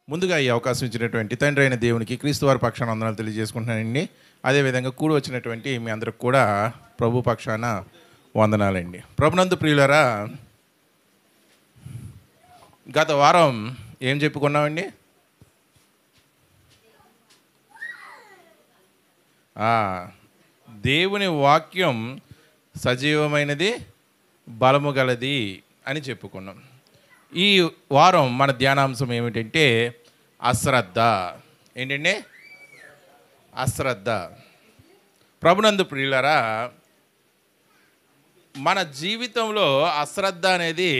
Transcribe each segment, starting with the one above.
ముందుగా ఈ అవకాశం ఇచ్చినటువంటి తండ్రి అయిన దేవునికి క్రీస్తు వారి పక్షాన వందనాలు తెలియజేసుకుంటున్నానండి. అదేవిధంగా కూడి వచ్చినటువంటి మీ అందరికి కూడా ప్రభు పక్షాన వందనాలండి. ప్రభునందు ప్రియులరా, గత వారం ఏం చెప్పుకున్నామండి? దేవుని వాక్యం సజీవమైనది, బలము గలది అని చెప్పుకున్నాం. ఈ వారం మన ధ్యానాంశం ఏమిటంటే అశ్రద్ధ. ఏంటండి? అశ్రద్ధ. ప్రభునందు ప్రియులరా, మన జీవితంలో అశ్రద్ధ అనేది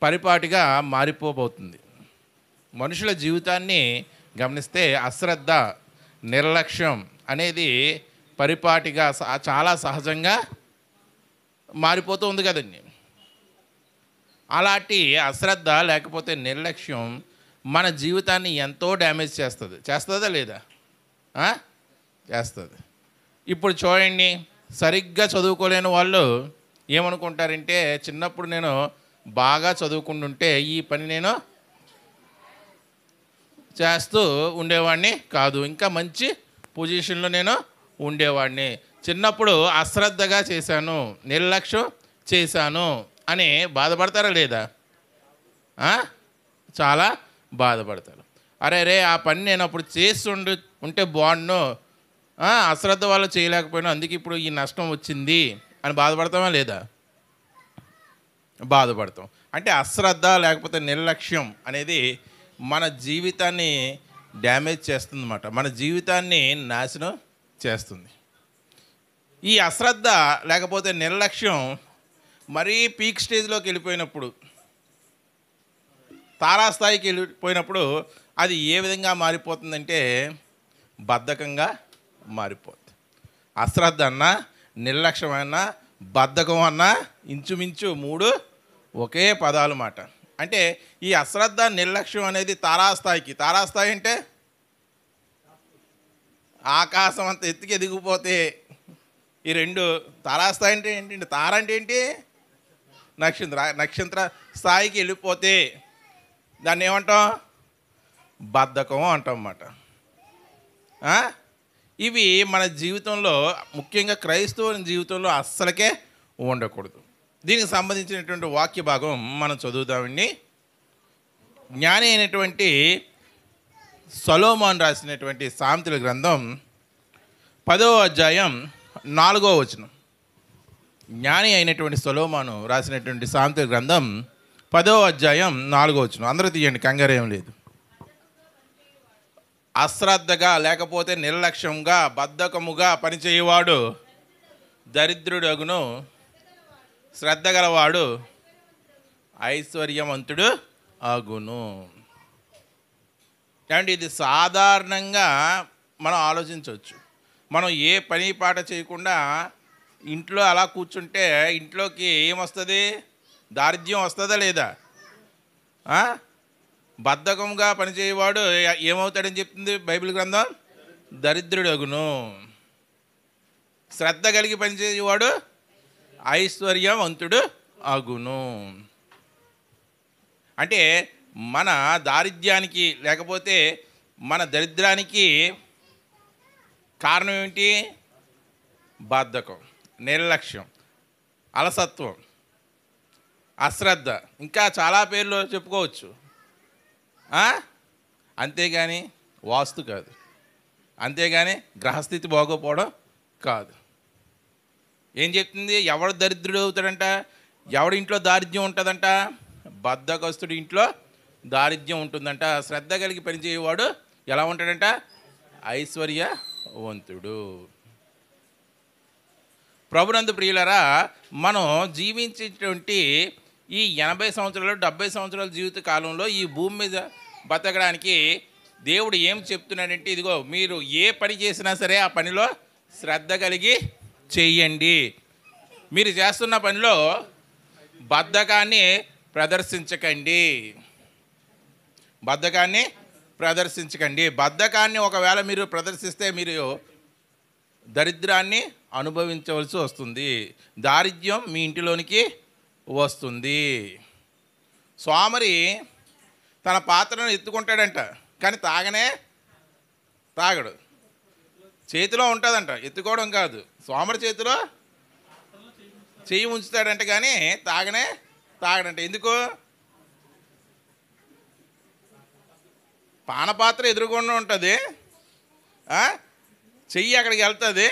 పరిపాటిగా మారిపోబోతుంది. మనుషుల జీవితాన్ని గమనిస్తే అశ్రద్ధ, నిర్లక్ష్యం అనేది పరిపాటిగా చాలా సహజంగా మారిపోతూ ఉంది కదండి. అలాంటి అశ్రద్ధ లేకపోతే నిర్లక్ష్యం మన జీవితాన్ని ఎంతో డ్యామేజ్ చేస్తుందా లేదా? చేస్తుంది. ఇప్పుడు చూడండి, సరిగ్గా చదువుకోలేని వాళ్ళు ఏమనుకుంటారంటే, చిన్నప్పుడు నేను బాగా చదువుకుంటుంటే ఈ పని నేను చేస్తూ ఉండేవాడిని కాదు, ఇంకా మంచి పొజిషన్లో నేను ఉండేవాడిని. చిన్నప్పుడు అశ్రద్ధగా చేశాను, నిర్లక్ష్యం చేశాను అని బాధపడతారా లేదా? చాలా బాధపడతారు. అరే ఆ పని నేను అప్పుడు ఉంటే బాగుండు, అశ్రద్ధ వల్ల చేయలేకపోయినా, అందుకే ఇప్పుడు ఈ నష్టం వచ్చింది అని బాధపడతామా లేదా? బాధపడతాం. అంటే అశ్రద్ధ లేకపోతే నిర్లక్ష్యం అనేది మన జీవితాన్ని డ్యామేజ్ చేస్తుంది అన్నమాట. మన జీవితాన్ని నాశనం చేస్తుంది. ఈ అశ్రద్ధ లేకపోతే నిర్లక్ష్యం మరీ పీక్ స్టేజ్లోకి వెళ్ళిపోయినప్పుడు, తారాస్థాయికి వెళ్ళిపోయినప్పుడు అది ఏ విధంగా మారిపోతుందంటే బద్ధకంగా మారిపోతుంది. అశ్రద్ధ అన్నా, నిర్లక్ష్యం అన్నా, బద్ధకం అన్నా ఇంచుమించు మూడు ఒకే పదాలు మాట. అంటే ఈ అశ్రద్ధ, నిర్లక్ష్యం అనేది తారాస్థాయి అంటే ఆకాశం అంత ఎత్తుకి ఎదిగిపోతే, ఈ రెండు తారాస్థాయి అంటే ఏంటంటే, తార అంటే ఏంటి? నక్షత్ర స్థాయికి వెళ్ళిపోతే దాన్ని ఏమంటాం? బద్ధకం అంటాం అన్నమాట. ఇవి మన జీవితంలో, ముఖ్యంగా క్రైస్తవుని జీవితంలో అస్సలకే ఉండకూడదు. దీనికి సంబంధించినటువంటి వాక్య భాగం మనం చదువుదామండి. జ్ఞాని అయినటువంటి సొలొమోను రాసినటువంటి సామెతల గ్రంథం 10వ అధ్యాయం 4వ వచనం. జ్ఞాని అయినటువంటి సొలొమోను రాసినటువంటి సామెతల గ్రంథం 10వ అధ్యాయం 4వ వచనం. అందరూ తీయండి, కంగారేం లేదు. అశ్రద్ధగా లేకపోతే నిర్లక్ష్యంగా, బద్ధకముగా పనిచేయవాడు దరిద్రుడగును, శ్రద్ధ గలవాడు ఐశ్వర్యవంతుడు అగును. అంటే ఇది సాధారణంగా మనం ఆలోచించవచ్చు. మనం ఏ పని పాట చేయకుండా ఇంట్లో అలా కూర్చుంటే ఇంట్లోకి ఏమొస్తుంది? దారిద్ర్యం వస్తుందా లేదా? బద్ధకంగా పనిచేయవాడు ఏమవుతాడని చెప్తుంది బైబిల్ గ్రంథం? దరిద్రుడగును. శ్రద్ధ కలిగి పనిచేయవాడు ఐశ్వర్యవంతుడు అగును. అంటే మన దారిద్ర్యానికి లేకపోతే మన దరిద్రానికి కారణం ఏమిటి? బద్ధకం, నిర్లక్ష్యం, అలసత్వం, అశ్రద్ధ, ఇంకా చాలా పేర్లు చెప్పుకోవచ్చు. అంతేగాని వాస్తు కాదు, అంతేగాని గ్రహస్థితి బాగోపోవడం కాదు. ఏం చెప్తుంది? ఎవడు దరిద్రుడు అవుతాడంట? ఎవడి ఇంట్లో దారిద్ర్యం ఉంటుందంట? బద్ధకస్తుడి ఇంట్లో దారిద్ర్యం ఉంటుందంట. శ్రద్ధ కలిగి పనిచేయవాడు ఎలా ఉంటాడంట? ఐశ్వర్యవంతుడు. ప్రభునందు ప్రియులరా, మనం జీవించేటువంటి ఈ 80 సంవత్సరాలు 70 సంవత్సరాల జీవిత కాలంలో ఈ భూమి మీద బతకడానికి దేవుడు ఏం చెప్తున్నాడంటే, ఇదిగో మీరు ఏ పని చేసినా సరే ఆ పనిలో శ్రద్ధ కలిగి చెయ్యండి. మీరు చేస్తున్న పనిలో బద్ధకాన్ని ప్రదర్శించకండి. బద్ధకాన్ని ఒకవేళ మీరు ప్రదర్శిస్తే మీరు దరిద్రాన్ని అనుభవించవలసి వస్తుంది. దారిద్ర్యం మీ ఇంటిలోనికి వస్తుంది. సోమరి తన పాత్రను ఎత్తుకుంటాడంట, కానీ తాగడు. చేతిలో ఉంటుందంట, ఎత్తుకోవడం కాదు. సోమరి చేతిలో చెయ్యి ఉంచుతాడంట, కానీ తాగడంట. ఎందుకు? పానపాత్ర ఎదురుకుండా ఉంటుంది, చెయ్యి అక్కడికి వెళ్తుంది,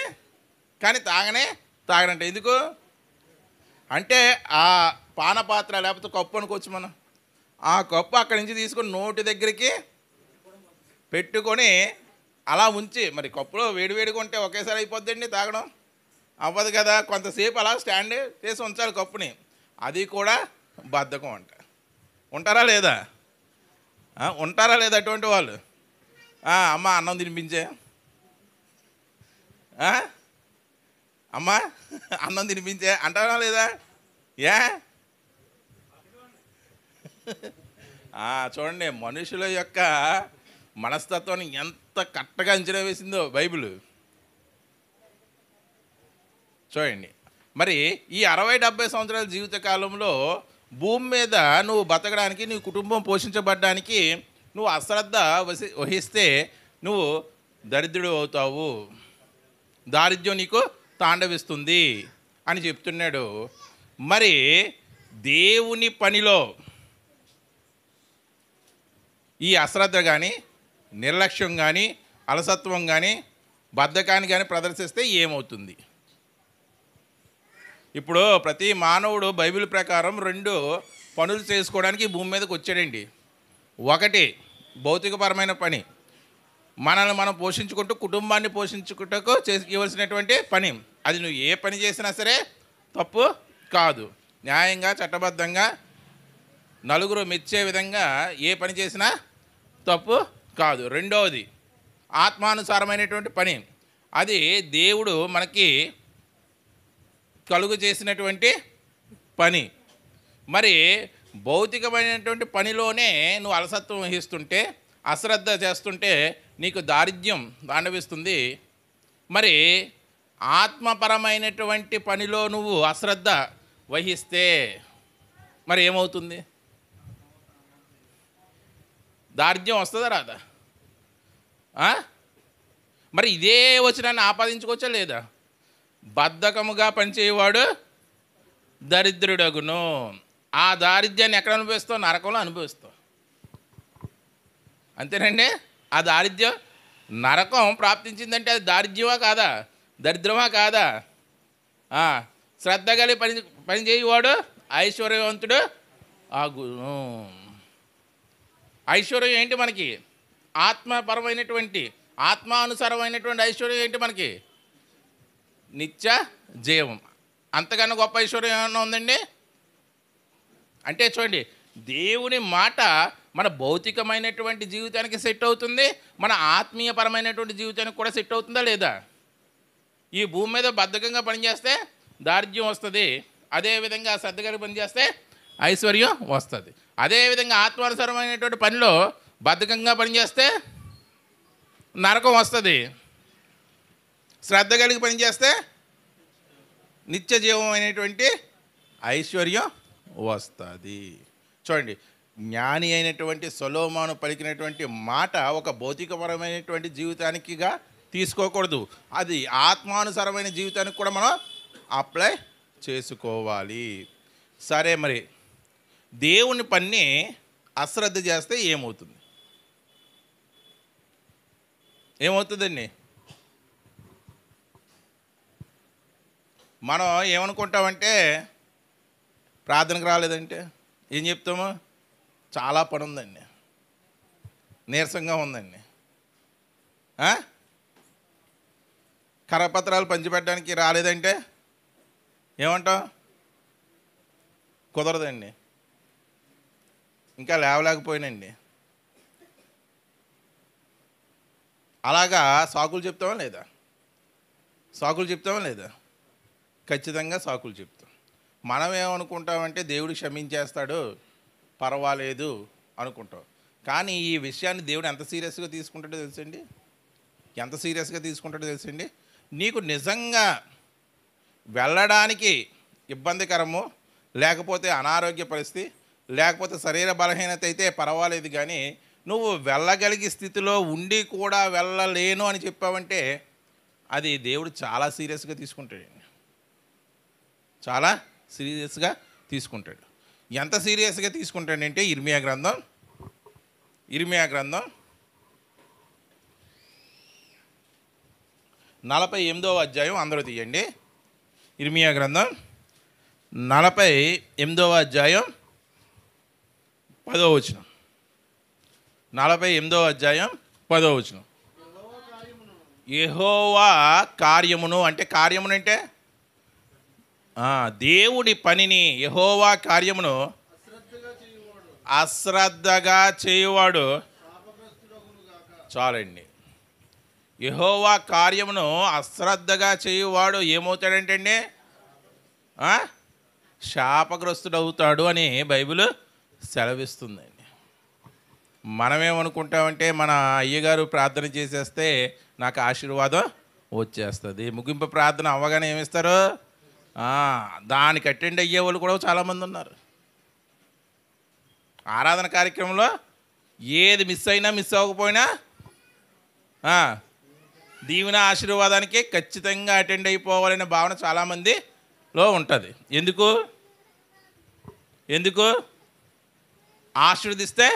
కానీ తాగడంట. ఎందుకు అంటే ఆ పానపాత్ర లేకపోతే కప్పు అనుకోవచ్చు మనం, ఆ కప్పు అక్కడి నుంచి తీసుకొని నోటి దగ్గరికి పెట్టుకొని అలా ఉంచి, మరి కప్పులో వేడివేడిగా ఉంటే ఒకేసారి అయిపోద్దండి, తాగడం అవ్వదు కదా. కొంతసేపు అలా స్టాండ్ చేసి ఉంచాలి కప్పుని. అది కూడా బద్ధకం అంట. ఉంటారా లేదా అటువంటి వాళ్ళు? అమ్మ అన్నం తినిపించే, అమ్మ అన్నం తినిపించే అంటారా లేదా? చూడండి, మనుషుల యొక్క మనస్తత్వాన్ని ఎంత కరెక్ట్గా అంచనా వేసిందో బైబిల్. చూడండి, మరి ఈ 60-70 సంవత్సరాల జీవితకాలంలో భూమి మీద నువ్వు బతకడానికి, నీ కుటుంబం పోషించబడడానికి నువ్వు అశ్రద్ధ వహిస్తే నువ్వు దరిద్రుడు అవుతావు, దారిద్ర్యం నీకు తాండవిస్తుంది అని చెప్తున్నాడు. మరి దేవుని పనిలో ఈ అశ్రద్ధ కానీ, నిర్లక్ష్యం కానీ, అలసత్వం కానీ, బద్ధకాన్ని కానీ ప్రదర్శిస్తే ఏమవుతుంది? ఇప్పుడు ప్రతి మానవుడు బైబిల్ ప్రకారం 2 పనులు చేసుకోవడానికి భూమి మీదకి వచ్చాడండి. ఒకటి భౌతికపరమైన పని, మనల్ని మనం పోషించుకుంటూ కుటుంబాన్ని పోషించుకుంటూ చేయవలసినటువంటి పని. అది నువ్వు ఏ పని చేసినా సరే తప్పు కాదు, న్యాయంగా చట్టబద్ధంగా నలుగురు మెచ్చే విధంగా ఏ పని చేసినా తప్పు కాదు. రెండవది ఆత్మానుసారమైనటువంటి పని, అది దేవుడు మనకి కలుగు చేసినటువంటి పని. మరి భౌతికమైనటువంటి పనిలోనే నువ్వు అలసత్వం వహిస్తుంటే, అశ్రద్ధ చేస్తుంటే నీకు దారిద్ర్యం తాండవిస్తుంది. మరి ఆత్మపరమైనటువంటి పనిలో నువ్వు అశ్రద్ధ వహిస్తే మరి ఏమవుతుంది? దారిద్ర్యం వస్తుందా రాదా? మరి ఇదే వచనాన్ని ఆపాదించుకోవచ్చా లేదా? బద్ధకముగా పనిచేయవాడు దరిద్రుడగును. ఆ దారిద్ర్యాన్ని ఎక్కడ అనుభవిస్తావు? నరకంలో అనుభవిస్తావు. అంతేనండి. ఆ దారిద్ర్యం, నరకం ప్రాప్తించిందంటే అది దారిద్ర్యమా కాదా? దరిద్రమా కాదా? శ్రద్ధ కలిగి పని చేయవాడు ఐశ్వర్యవంతుడు ఆగును. ఐశ్వర్యం ఏంటి మనకి? ఆత్మపరమైనటువంటి, ఆత్మానుసారమైనటువంటి ఐశ్వర్యం ఏంటి మనకి? నిత్య జీవం. అంతకన్నా గొప్ప ఐశ్వర్యం ఏమన్నా ఉందండి? అంటే చూడండి, దేవుని మాట మన భౌతికమైనటువంటి జీవితానికి సెట్ అవుతుంది, మన ఆత్మీయపరమైనటువంటి జీవితానికి కూడా సెట్ అవుతుందా లేదా? ఈ భూమి మీద బద్ధకంగా పనిచేస్తే దారిద్ర్యం వస్తుంది, అదేవిధంగా శ్రద్ధగా పనిచేస్తే ఐశ్వర్యం వస్తుంది. అదేవిధంగా ఆత్మానుసారమైనటువంటి పనిలో బద్ధకంగా పనిచేస్తే నరకం వస్తుంది, శ్రద్ధ కలిగి పనిచేస్తే నిత్య జీవమైనటువంటి ఐశ్వర్యం వస్తుంది. చూడండి, జ్ఞాని అయినటువంటి సొలొమోను పలికినటువంటి మాట ఒక భౌతికపరమైనటువంటి జీవితానికిగా తీసుకోకూడదు, అది ఆత్మానుసారమైన జీవితానికి కూడా మనం అప్లై చేసుకోవాలి. సరే, మరి దేవుని పని అశ్రద్ధ చేస్తే ఏమవుతుందండి? మనం ఏమనుకుంటామంటే, ప్రార్థనకు రాలేదంటే ఏం చెప్తాము? చాలా పని ఉందండి, నీరసంగా ఉందండి. కరపత్రాలు పంచిపెట్టడానికి రాలేదంటే ఏమంటాం? కుదరదండి, ఇంకా లేవలేకపోయినండి. అలాగా సాకులు చెప్తామా లేదా? ఖచ్చితంగా సాకులు చెప్తాం. మనం ఏమనుకుంటామంటే దేవుడు క్షమించేస్తాడు, పర్వాలేదు అనుకుంటాం. కానీ ఈ విషయాన్ని దేవుడు ఎంత సీరియస్గా తీసుకుంటాడో తెలుసండి. నీకు నిజంగా వెళ్ళడానికి ఇబ్బందికరము, లేకపోతే అనారోగ్య పరిస్థితి, లేకపోతే శరీర బలహీనత అయితే పర్వాలేదు, కానీ నువ్వు వెళ్ళగలిగే స్థితిలో ఉండి కూడా వెళ్ళలేను అని చెప్పావంటే అది దేవుడు చాలా సీరియస్గా తీసుకుంటాడు, చాలా సీరియస్గా తీసుకుంటాడు. ఎంత సీరియస్గా తీసుకుంటాడంటే ఇర్మియా గ్రంథం 48వ అధ్యాయం అందరూ తీయండి. ఇర్మియా గ్రంథం 48వ అధ్యాయం 10వ వచనం. 48వ అధ్యాయం 10వ వచనం. యెహోవా కార్యమును అంటే కార్యమును అంటే దేవుడి పనిని, యెహోవా కార్యమును అశ్రద్ధగా చేయువాడు చాలండి. యెహోవా కార్యమును అశ్రద్ధగా చేయువాడు ఏమవుతాడంటే శాపగ్రస్తుడవుతాడు అని బైబిల్ సెలవిస్తుందండి. మనమేమనుకుంటామంటే మన అయ్యగారు ప్రార్థన చేసేస్తే నాకు ఆశీర్వాదం వచ్చేస్తుంది. ముగింపు ప్రార్థన అవ్వగానే ఏమిస్తారు? దానికి అటెండ్ అయ్యే వాళ్ళు కూడా చాలామంది ఉన్నారు. ఆరాధన కార్యక్రమంలో ఏది మిస్ అవ్వకపోయినా దీవెన ఆశీర్వాదానికి ఖచ్చితంగా అటెండ్ అయిపోవాలనే భావన చాలామందిలో ఉంటుంది. ఎందుకు ఆశీర్వదిస్తే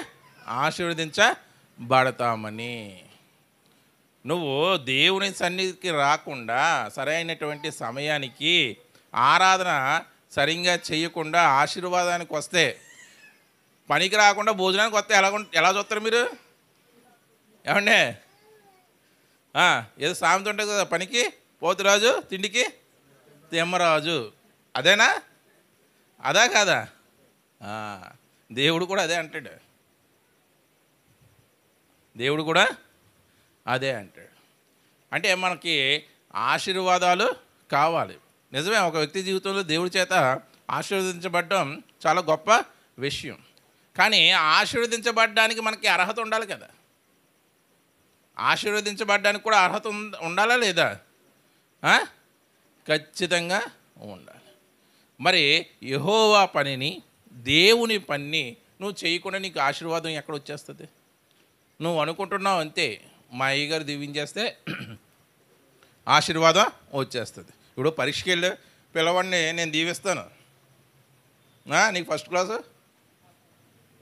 ఆశీర్వదించబడతామని. నువ్వు దేవుని సన్నిధికి రాకుండా సరైనటువంటి సమయానికి ఆరాధన సరిగ్గా చేయకుండా ఆశీర్వాదానికి వస్తే, పనికి రాకుండా భోజనానికి వస్తే ఎలా చూస్తారు మీరు? ఏమండే ఏదో సామెత ఉంటుంది కదా, పనికి పోతురాజు తిండికి తిమ్మరాజు. అదేనా? అదా కాదా? దేవుడు కూడా అదే అంటాడు. దేవుడు కూడా అదే అంటాడు. అంటే మనకి ఆశీర్వాదాలు కావాలి. నిజమే, ఒక వ్యక్తి జీవితంలో దేవుడి చేత ఆశీర్వదించబడడం చాలా గొప్ప విషయం. కానీ ఆశీర్వదించబడడానికి మనకి అర్హత ఉండాలి కదా. ఆశీర్వదించబడడానికి కూడా అర్హత ఉండాలా లేదా? ఖచ్చితంగా ఉండాలి. మరి యెహోవా పనిని, దేవుని పనిని నువ్వు చేయకుండా నీకు ఆశీర్వాదం ఎక్కడ వచ్చేస్తుంది? నువ్వు అనుకుంటున్నావు అంతే, మా అయ్యగారు దీవించేస్తే ఆశీర్వాదం వచ్చేస్తుంది. ఇప్పుడు పరీక్షకి వెళ్ళి పిల్లవాడిని నేను దీవిస్తాను, నీకు ఫస్ట్ క్లాసు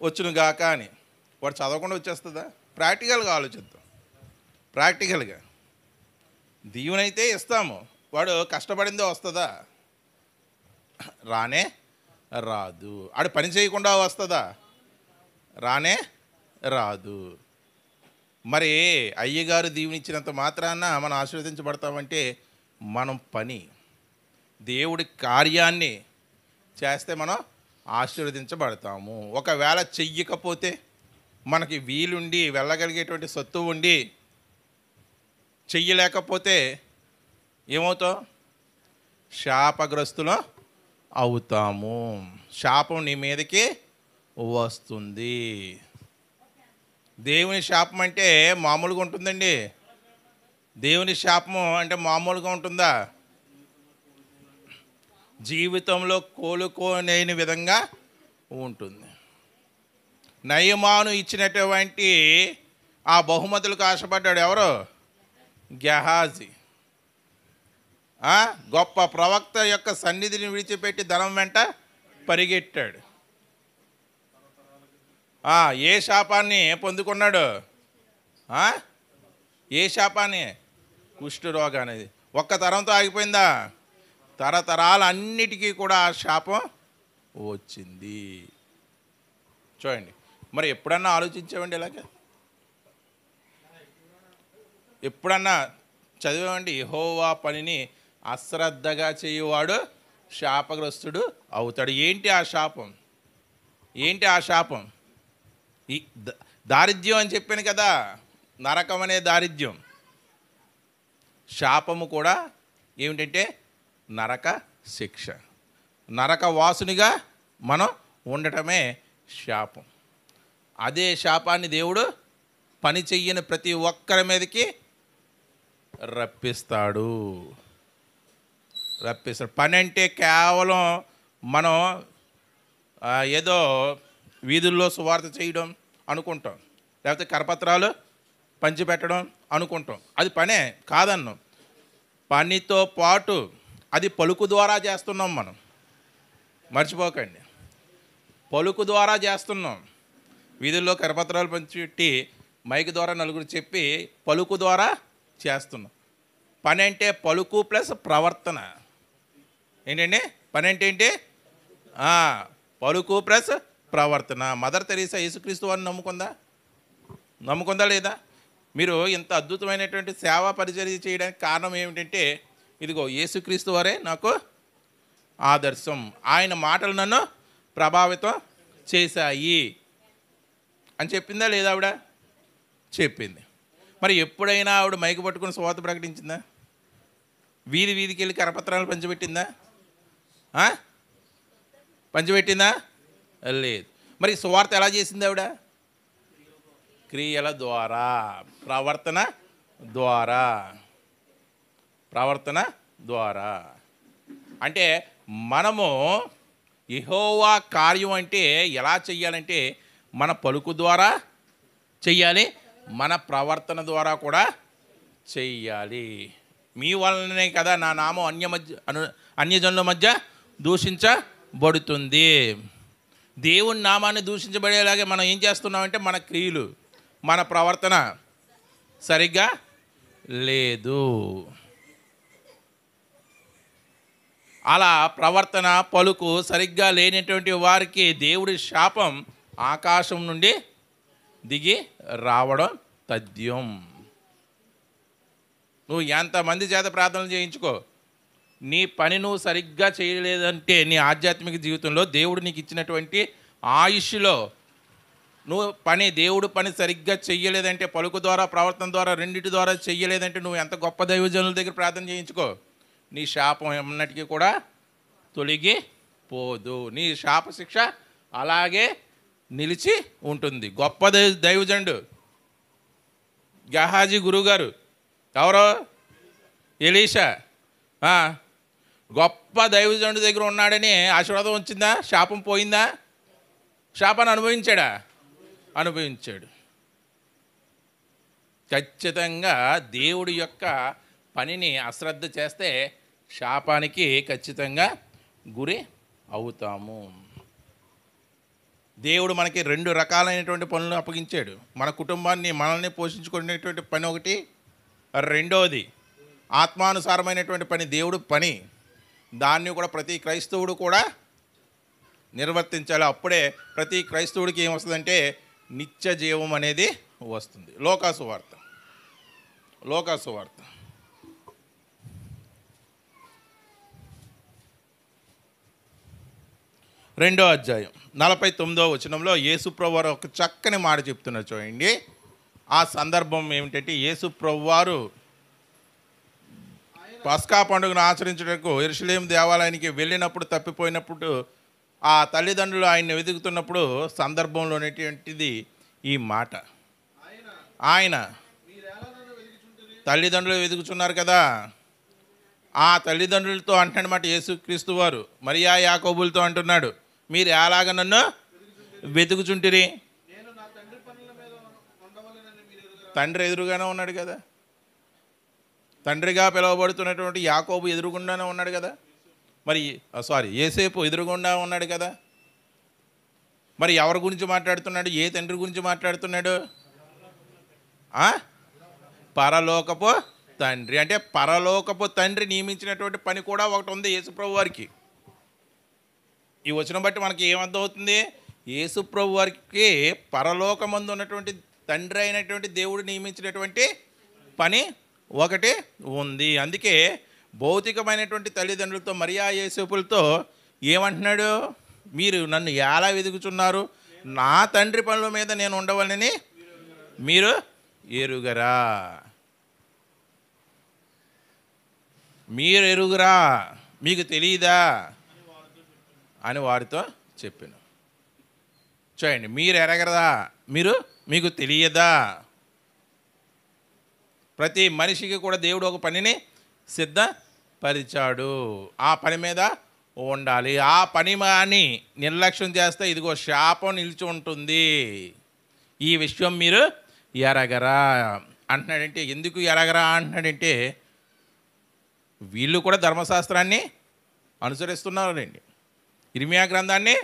వచ్చును గాక అని, వాడు చదవకుండా వచ్చేస్తుందా? ప్రాక్టికల్గా ఆలోచిద్దాం. ప్రాక్టికల్గా దీవెనైతే ఇస్తాము, వాడు కష్టపడిందే వస్తుందా? రానే రాదు. ఆడు పని చేయకుండా వస్తుందా? రానే రాదు. మరి అయ్యగారు దీవెనిచ్చినంత మాత్రాన మనం ఆశీర్వదించబడతామంటే మనం పని, దేవుడి కార్యాన్ని చేస్తే మనం ఆశీర్వదించబడతాము. ఒకవేళ చెయ్యకపోతే, మనకి వీలుండి వెళ్ళగలిగేటువంటి సత్తు ఉండి చెయ్యలేకపోతే ఏమవుతాం? శాపగ్రస్తులు అవుతాము. శాపం నీ మీదకి వస్తుంది. దేవుని శాపం అంటే మామూలుగా ఉంటుందండి? దేవుని శాపము అంటే మామూలుగా ఉంటుందా? జీవితంలో కోలుకోలేని విధంగా ఉంటుంది. నయమాను ఇచ్చినటువంటి ఆ బహుమతులకు ఆశపడ్డాడు ఎవరు? గెహాజీ. గొప్ప ప్రవక్త యొక్క సన్నిధిని విడిచిపెట్టి ధనం వెంట పరిగెట్టాడు. ఏ శాపాన్ని పొందుకున్నాడు? ఏ శాపాన్ని? కుష్ఠరోగం అనేది. ఒక్క తరంతో ఆగిపోయిందా? తరతరాలన్నిటికీ కూడా ఆ శాపం వచ్చింది. చూడండి, మరి ఎప్పుడన్నా ఆలోచించామండి ఇలాగే? ఎప్పుడన్నా చదివామండి? యెహోవా పనిని అశ్రద్ధగా చేయువాడు శాపగ్రస్తుడు అవుతాడు. ఏంటి ఆ శాపం? ఈ దారిద్ర్యం అని చెప్పాను కదా, నరకం అనే దారిద్ర్యం. శాపము కూడా ఏమిటంటే నరక శిక్ష. నరక వాసునిగా మనం ఉండటమే శాపం. అదే శాపాన్ని దేవుడు పని చెయ్యని ప్రతి ఒక్కరి మీదకి రప్పిస్తాడు. పని అంటే కేవలం మనం ఏదో వీధుల్లో సువార్త చేయడం అనుకుంటాం, లేకపోతే కరపత్రాలు పంచిపెట్టడం అనుకుంటాం. అది పనే కాదన్నాం. పనితో పాటు అది పలుకు ద్వారా చేస్తున్నాం. మనం మర్చిపోకండి, పలుకు ద్వారా చేస్తున్నాం. వీధుల్లో కరపత్రాలు పంచిపెట్టి మైక్ ద్వారా నలుగురు చెప్పి పలుకు ద్వారా చేస్తున్నాం. పని అంటే పలుకు ప్లస్ ప్రవర్తన. ఏంటండి పని అంటే ఏంటి? పలుకు ప్లస్ ప్రవర్తన. మదర్ తెరీసా యేసుక్రీస్తు వారిని నమ్ముకుందా లేదా? మీరు ఇంత అద్భుతమైనటువంటి సేవా పరిచర్య చేయడానికి కారణం ఏమిటంటే, ఇదిగో యేసుక్రీస్తు వారే నాకు ఆదర్శం, ఆయన మాటలు నన్ను ప్రభావితం చేశాయి అని చెప్పిందా లేదా? ఆవిడ చెప్పింది. మరి ఎప్పుడైనా ఆవిడ మైకు పట్టుకుని సువార్త ప్రకటించిందా? వీధికి వెళ్ళి కరపత్రాలు పంచిపెట్టిందా? పంచిపెట్టిందా? లేదు. మరి సువార్త ఎలా చేసింది ఆవిడ? క్రియల ద్వారా, ప్రవర్తన ద్వారా. అంటే మనము యెహోవా కార్యం అంటే ఎలా చెయ్యాలంటే మన పలుకు ద్వారా చెయ్యాలి, మన ప్రవర్తన ద్వారా కూడా చెయ్యాలి. మీ వలననే కదా నా నామం అన్యజనుల మధ్య దూషించబడుతుంది. దేవుని నామాన్ని దూషించబడేలాగే మనం ఏం చేస్తున్నామంటే మన క్రియలు, మన ప్రవర్తన సరిగ్గా లేదు. అలా ప్రవర్తన పలుకు సరిగ్గా లేనటువంటి వారికి దేవుడి శాపం ఆకాశం నుండి దిగి రావడం తథ్యం. నువ్వు ఎంతమంది చేత ప్రార్థనలు చేయించుకో, నీ పని నువ్వు సరిగ్గా చేయలేదంటే నీ ఆధ్యాత్మిక జీవితంలో దేవుడు నీకు ఇచ్చినటువంటి ఆయుష్లో నువ్వు దేవుడు పని సరిగ్గా చెయ్యలేదంటే, పలుకు ద్వారా ప్రవర్తన ద్వారా రెండింటి ద్వారా చెయ్యలేదంటే నువ్వు ఎంత గొప్ప దైవజనుల దగ్గర ప్రార్థన చేయించుకో, నీ శాపం ఎన్నటికీ కూడా తొలగిపోదు. నీ శాప శిక్ష అలాగే నిలిచి ఉంటుంది. గొప్ప దైవజనుడు గెహాజీ గురువుగారు ఎవరో? ఎలీషా. గొప్ప దైవజనుడి దగ్గర ఉన్నాడని ఆశీర్వాదం వచ్చిందా? శాపం పోయిందా? శాపాన్ని అనుభవించాడు. ఖచ్చితంగా దేవుడి యొక్క పనిని అశ్రద్ధ చేస్తే శాపానికి ఖచ్చితంగా గురి అవుతాము. దేవుడు మనకి 2 రకాలైనటువంటి పనులు అప్పగించాడు. మన కుటుంబాన్ని మనల్ని పోషించుకునేటువంటి పని ఒకటి, రెండోది ఆత్మానుసారమైనటువంటి పని, దేవుడు పని. దాన్ని కూడా ప్రతి క్రైస్తవుడు కూడా నిర్వర్తించాలి. అప్పుడే ప్రతి క్రైస్తవుడికి ఏమొస్తుందంటే నిత్య జీవం అనేది వస్తుంది. లోకాసు వార్త 2వ అధ్యాయం 49వ వచనంలో యేసుప్రభు వారు ఒక చక్కని మాట చెప్తున్నారు చూడండి. ఆ సందర్భం ఏమిటంటే, యేసుప్రభు వారు పస్కా పండుగను ఆచరించడానికి యెరూషలేము దేవాలయానికి వెళ్ళినప్పుడు, తప్పిపోయినప్పుడు ఆ తల్లిదండ్రులు ఆయన్ని వెతుకుతున్నప్పుడు సందర్భంలోనేటువంటిది ఈ మాట. ఆయన తల్లిదండ్రులు వెతుకుతున్నారు కదా, ఆ తల్లిదండ్రులతో అంటున్నమాట యేసుక్రీస్తు వారు మరియా యాకోబులతో అంటున్నాడు, మీరు ఎలాగ నన్ను వెతుకుచుంటిరి? తండ్రి ఎదురుగానే ఉన్నాడు కదా, తండ్రిగా పిలువబడుతున్నటువంటి యాకోబు ఎదురుగుండానే ఉన్నాడు కదా, మరి యేసేపు ఎదురుగుండా ఉన్నాడు కదా. మరి ఎవరి గురించి మాట్లాడుతున్నాడు? ఏ తండ్రి గురించి మాట్లాడుతున్నాడు? పరలోకపు తండ్రి. అంటే పరలోకపు తండ్రి నియమించినటువంటి పని కూడా ఒకటి ఉంది యేసుప్రభు వారికి. ఈ వచనం బట్టి మనకి ఏమర్థం అవుతుంది? యేసుప్రభు వారికి పరలోకమందు ఉన్నటువంటి తండ్రి అయినటువంటి దేవుడు నియమించినటువంటి పని ఒకటి ఉంది. అందుకే భౌతికమైనటువంటి తల్లిదండ్రులతో మరియా యేసేపులతో ఏమంటున్నాడు? మీరు నన్ను ఎలా వెతుకుచున్నారు? నా తండ్రి పనుల మీద నేను ఉండవాలని మీరు ఎరుగరా? మీకు తెలియదా అని వారితో చెప్పాను. చూడండి, మీరు ఎరగరదా? మీకు తెలియదా? ప్రతి మనిషికి కూడా దేవుడు ఒక పనిని సిద్ధపరిచాడు. ఆ పని మీద ఉండాలి. ఆ పని మాని నిర్లక్ష్యం చేస్తే ఇదిగో శాపం నిలిచి ఉంటుంది. ఈ విషయం మీరు ఎరగరా అంటున్నాడంటే, ఎందుకు ఎరగరా అంటున్నాడంటే, వీళ్ళు కూడా ధర్మశాస్త్రాన్ని అనుసరిస్తున్నారండి. ఇర్మియా గ్రంథాన్ని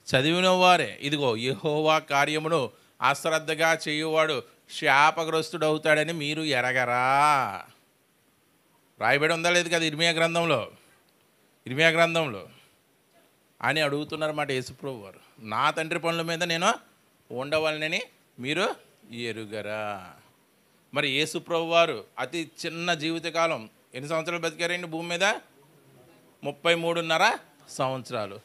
చదివిన వారే ఇదిగో యెహోవా కార్యమును అశ్రద్ధగా చేయువాడు శాపగ్రస్తుడవుతాడని మీరు ఎరగరా. రాయబడి ఉందా లేదు కదా ఇర్మియా గ్రంథంలో అని అడుగుతున్నారన్నమాట యేసుప్రభు వారు. నా తండ్రి పనుల మీద నేను ఉండవాలని మీరు ఎరుగరా. మరి యేసుప్రభు వారు అతి చిన్న జీవితకాలం ఎన్ని సంవత్సరాలు బతికారండి భూమి మీద? 33.5 సంవత్సరాలు.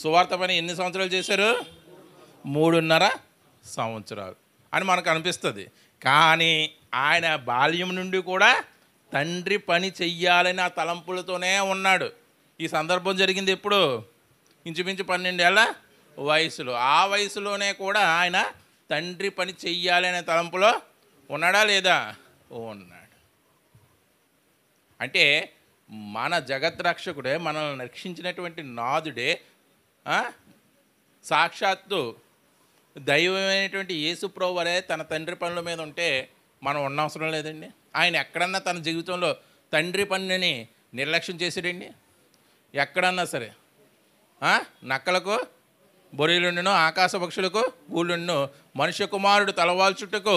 సువార్త పని ఎన్ని సంవత్సరాలు చేశారు? 3.5 సంవత్సరాలు అని మనకు అనిపిస్తుంది. కానీ ఆయన బాల్యం నుండి కూడా తండ్రి పని చెయ్యాలని ఆ తలంపులతోనే ఉన్నాడు. ఈ సందర్భం జరిగింది ఎప్పుడు? ఇంచుమించు 12 ఏళ్ళ వయసులో. ఆ వయసులోనే కూడా ఆయన తండ్రి పని చెయ్యాలనే తలంపులో ఉన్నాడా లేదా? ఉన్నాడు. అంటే మన జగద్రక్షకుడే, మనల్ని రక్షించినటువంటి నాథుడే, సాక్షాత్తు దైవమైనటువంటి యేసుప్రభు వారే తన తండ్రి పనుల మీద ఉంటే మనం ఉండవసరం లేదండి. ఆయన ఎక్కడన్నా తన జీవితంలో తండ్రి పనిని నిర్లక్ష్యం చేసాడండి? ఎక్కడన్నా సరే. నక్కలకు బొరియలుండును, ఆకాశ పక్షులకు గూళ్ళుండును, మనుష్య కుమారుడు తలవాల్చుటకు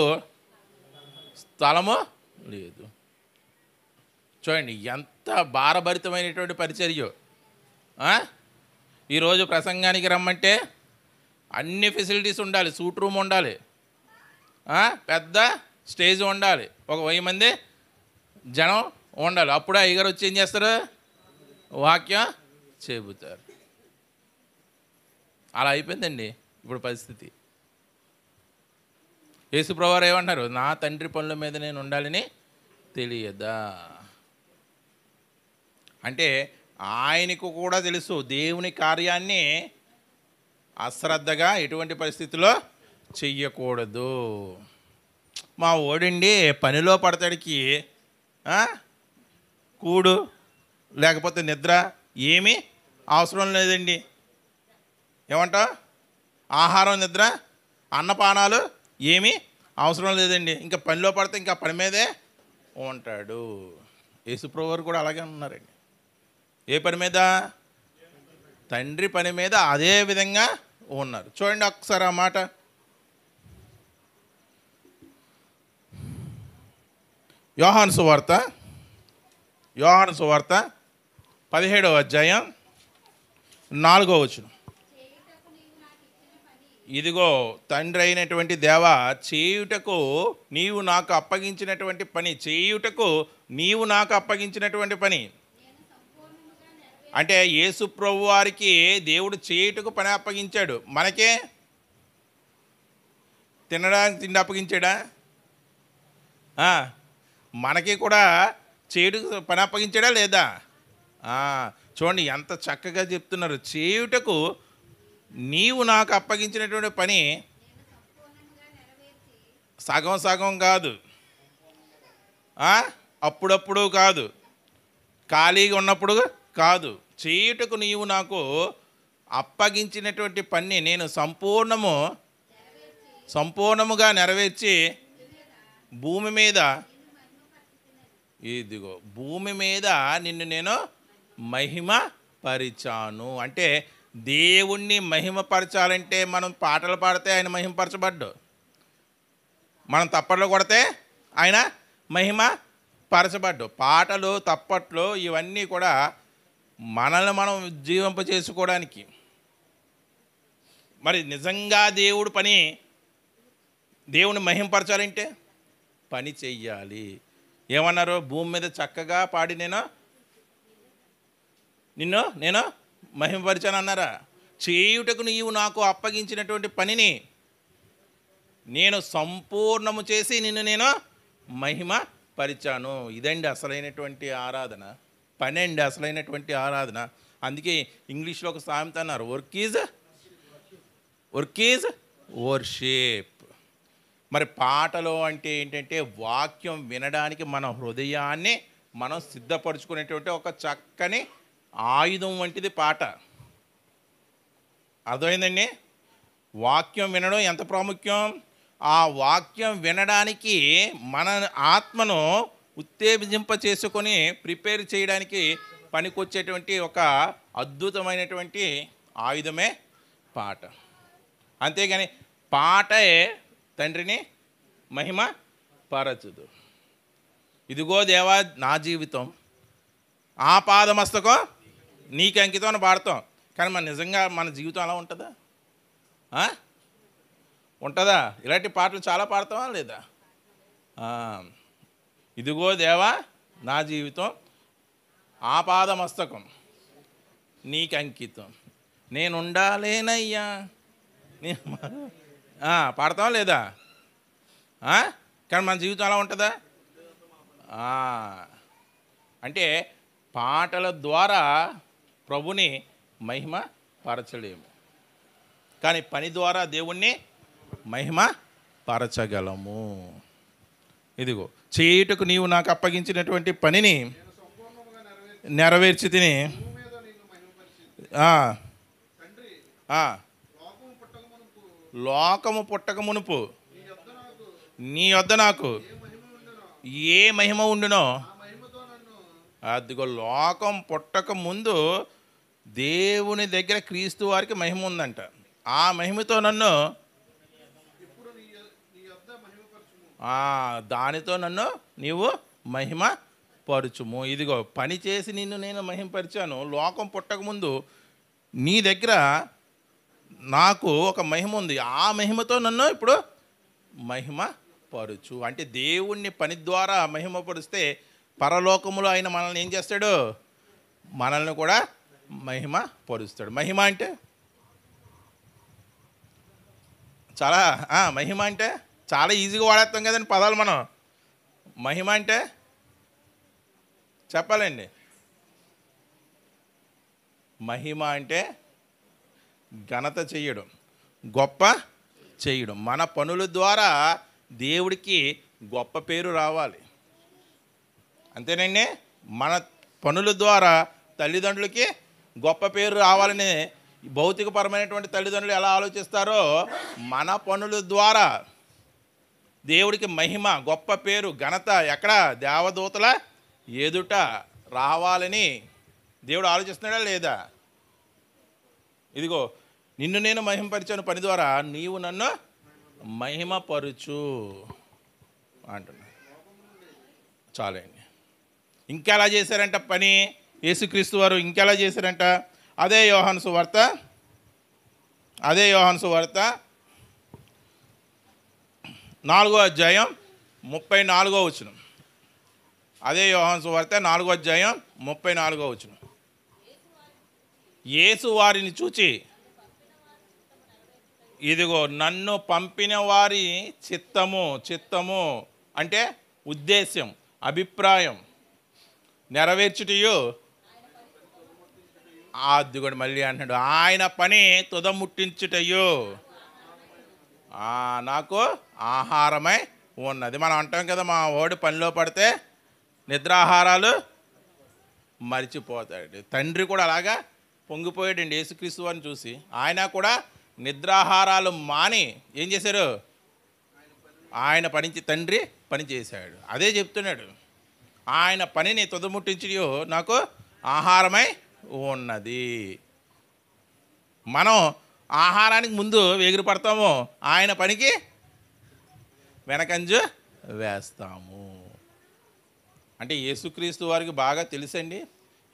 స్థలము లేదు. చూడండి ఎంత భారభరితమైనటువంటి పరిచర్య. ఈరోజు ప్రసంగానికి రమ్మంటే అన్ని ఫెసిలిటీస్ ఉండాలి. సూట్ రూమ్ ఉండాలి, పెద్ద స్టేజ్ ఉండాలి, ఒక 1000 మంది జనం ఉండాలి. అప్పుడే అయ్యగారు వచ్చి ఏం చేస్తారు? వాక్యం చెబుతారు. అలా అయిపోయిందండి ఇప్పుడు పరిస్థితి. యేసుప్రభు వారు ఏమంటారు? నా తండ్రి పనుల మీద నేను ఉండాలని తెలియదా అంటే ఆయనకు కూడా తెలుసు దేవుని కార్యాన్ని అశ్రద్ధగా ఎటువంటి పరిస్థితిలో చెయ్యకూడదు. మా ఓడండి పనిలో పడతాడికి కూడు లేకపోతే నిద్ర ఏమీ అవసరం లేదండి. ఏమంటా? ఆహారం, నిద్ర, అన్నపానాలు ఏమీ అవసరం లేదండి. ఇంకా పనిలో పడితే ఇంకా పని మీదే ఉంటాడు. యేసుప్రభు వారు కూడా అలాగే ఉన్నారండి. ఏ పని మీద? తండ్రి పని మీద అదే విధంగా ఉన్నారు. చూడండి ఒకసారి ఆ మాట. యోహాను సువార్త 17వ అధ్యాయం 4వ వచనం. ఇదిగో తండ్రి అయినటువంటి దేవా, చేయుటకు నీవు నాకు అప్పగించినటువంటి పని అంటే యేసు ప్రభు వారికి దేవుడు చేయుటకు పని అప్పగించాడు. మనకే తినడానికి తిండి అప్పగించాడా? మనకి కూడా చేయుటకు పని అప్పగించాడా లేదా? చూడండి ఎంత చక్కగా చెప్తున్నారు. చేయుటకు నీవు నాకు అప్పగించినటువంటి పని సగం సగం కాదు, అప్పుడప్పుడు కాదు, ఖాళీగా ఉన్నప్పుడు కాదు. చేయుటకు నీవు నాకు అప్పగించినటువంటి పని నేను సంపూర్ణముగా నెరవేర్చి భూమి మీద నిన్ను నేను మహిమ పరిచాను. అంటే దేవుణ్ణి మహిమపరచాలంటే మనం పాటలు పాడితే ఆయన మహిమపరచబడ్డు, మనం తప్పట్లు కొడితే ఆయన మహిమ పరచబడ్డు. పాటలు, తప్పట్లు ఇవన్నీ కూడా మనల్ని మనం జీవింప చేసుకోవడానికి. మరి నిజంగా దేవుని మహిమపరచాలంటే పని చెయ్యాలి. ఏమన్నారు? భూమి మీద చక్కగా పాడి నిన్ను నేను మహిమపరిచాను అన్నారా? చేయుటకు నీవు నాకు అప్పగించినటువంటి పనిని నేను సంపూర్ణము చేసి నిన్ను నేను మహిమ పరిచాను. ఇదండి అసలైనటువంటి ఆరాధన, పని అండి అసలైనటువంటి ఆరాధన. అందుకే ఇంగ్లీష్లో ఒక సామెత అన్నారు, వర్క్ ఈజ్ వర్షిప్. మరి పాటలో అంటే ఏంటంటే వాక్యం వినడానికి మన హృదయాన్ని మనం సిద్ధపరచుకునేటువంటి ఒక చక్కని ఆయుధం వంటిది పాట. అర్థమైందండి? వాక్యం వినడం ఎంత ప్రాముఖ్యం. ఆ వాక్యం వినడానికి మన ఆత్మను ఉత్తేజింప చేసుకొని ప్రిపేర్ చేయడానికి పనికొచ్చేటువంటి ఒక అద్భుతమైనటువంటి ఆయుధమే పాట. అంతేగాని పాటే తండ్రిని మహిమ పరచదు. ఇదిగో దేవా నా జీవితం ఆపాదమస్తకం నీకు అంకితం అని పాడతాం. కానీ మన నిజంగా మన జీవితం అలా ఉంటుందా? ఉంటుందా? ఇలాంటి పాటలు చాలా పాడతామా లేదా? ఇదిగో దేవా నా జీవితం ఆపాదమస్తకం నీకు అంకితం, నేను ఉండాలేనయ్యా. పాడతామా లేదా? కానీ మన జీవితం అలా ఉంటుందా? అంటే పాటల ద్వారా ప్రభుని మహిమ పరచలేము, కానీ పని ద్వారా దేవుణ్ణి మహిమ పరచగలము. ఇదిగో చేయుటకు నీవు నాకు అప్పగించినటువంటి పనిని నెరవేర్చి తిని లోకము పుట్టక మునుపు నీ వద్ద నాకు ఏ మహిమ ఉండునో, అదిగో లోకం పుట్టక ముందు దేవుని దగ్గర క్రీస్తు వారికి మహిమ ఉందంట. ఆ మహిమతో నన్ను దానితో నన్ను నీవు మహిమ పరుచుము. ఇదిగో పని చేసి నిన్ను నేను మహిమపరిచాను. లోకం పుట్టకముందు నీ దగ్గర నాకు ఒక మహిమ ఉంది, ఆ మహిమతో నన్ను ఇప్పుడు మహిమ పరుచు. అంటే దేవుణ్ణి పని ద్వారా మహిమపరిస్తే పరలోకములో ఆయన మనల్ని ఏం చేస్తాడు? మనల్ని కూడా మహిమ పరుస్తాడు. మహిమ అంటే చాలా మహిమ అంటే చాలా ఈజీగా వాడేస్తాం కదండి పదాలు మనం. మహిమ అంటే చెప్పాలండి. మహిమ అంటే ఘనత చేయడం, గొప్ప చేయడం. మన పనుల ద్వారా దేవుడికి గొప్ప పేరు రావాలి, అంతేనండి. మన పనుల ద్వారా తల్లిదండ్రులకి గొప్ప పేరు రావాలని భౌతికపరమైనటువంటి తల్లిదండ్రులు ఎలా ఆలోచిస్తారో, మన పనుల ద్వారా దేవుడికి మహిమ, గొప్ప పేరు, ఘనత ఎక్కడ? దేవదూతల ఎదుట రావాలని దేవుడు ఆలోచిస్తున్నాడా లేదా? ఇదిగో నిన్ను నేను మహిమపరిచాను పని ద్వారా, నీవు నన్ను మహిమపరుచు అంటున్నా. చాలండి. ఇంకెలా చేశారంట పని యేసుక్రీస్తు వారు? ఇంకెలా చేశారంట? అదే యోహాను సువార్త 4వ అధ్యాయం 34వ వచనం. అదే యోహాను సువార్త 4వ అధ్యాయం 34వ వచనం. యేసు వారిని చూచి, ఇదిగో నన్ను పంపిన వారి చిత్తము అంటే ఉద్దేశ్యం, అభిప్రాయం నెరవేర్చుటయు, అదిగోడు మళ్ళీ అంటున్నాడు, ఆయన పని తుదముట్టించుటయు నాకు ఆహారమై ఉన్నది. మనం అంటాం కదా, మా వాడు పనిలో పడితే నిద్రాహారాలు మరిచిపోతాడు. తండ్రి కూడా అలాగా పొంగిపోయాడండి యేసుక్రీస్తు వారిని చూసి. ఆయన కూడా నిద్రాహారాలు మాని ఏం చేశారు? ఆయన తండ్రి పని చేశాడు. అదే చెప్తున్నాడు, ఆయన పనిని తుదముట్టించి నాకు ఆహారమై ఉన్నది. మనం ఆహారానికి ముందు ఎగిరి పడతాము, ఆయన పనికి వెనకంజు వేస్తాము. అంటే యేసుక్రీస్తు వారికి బాగా తెలుసండి,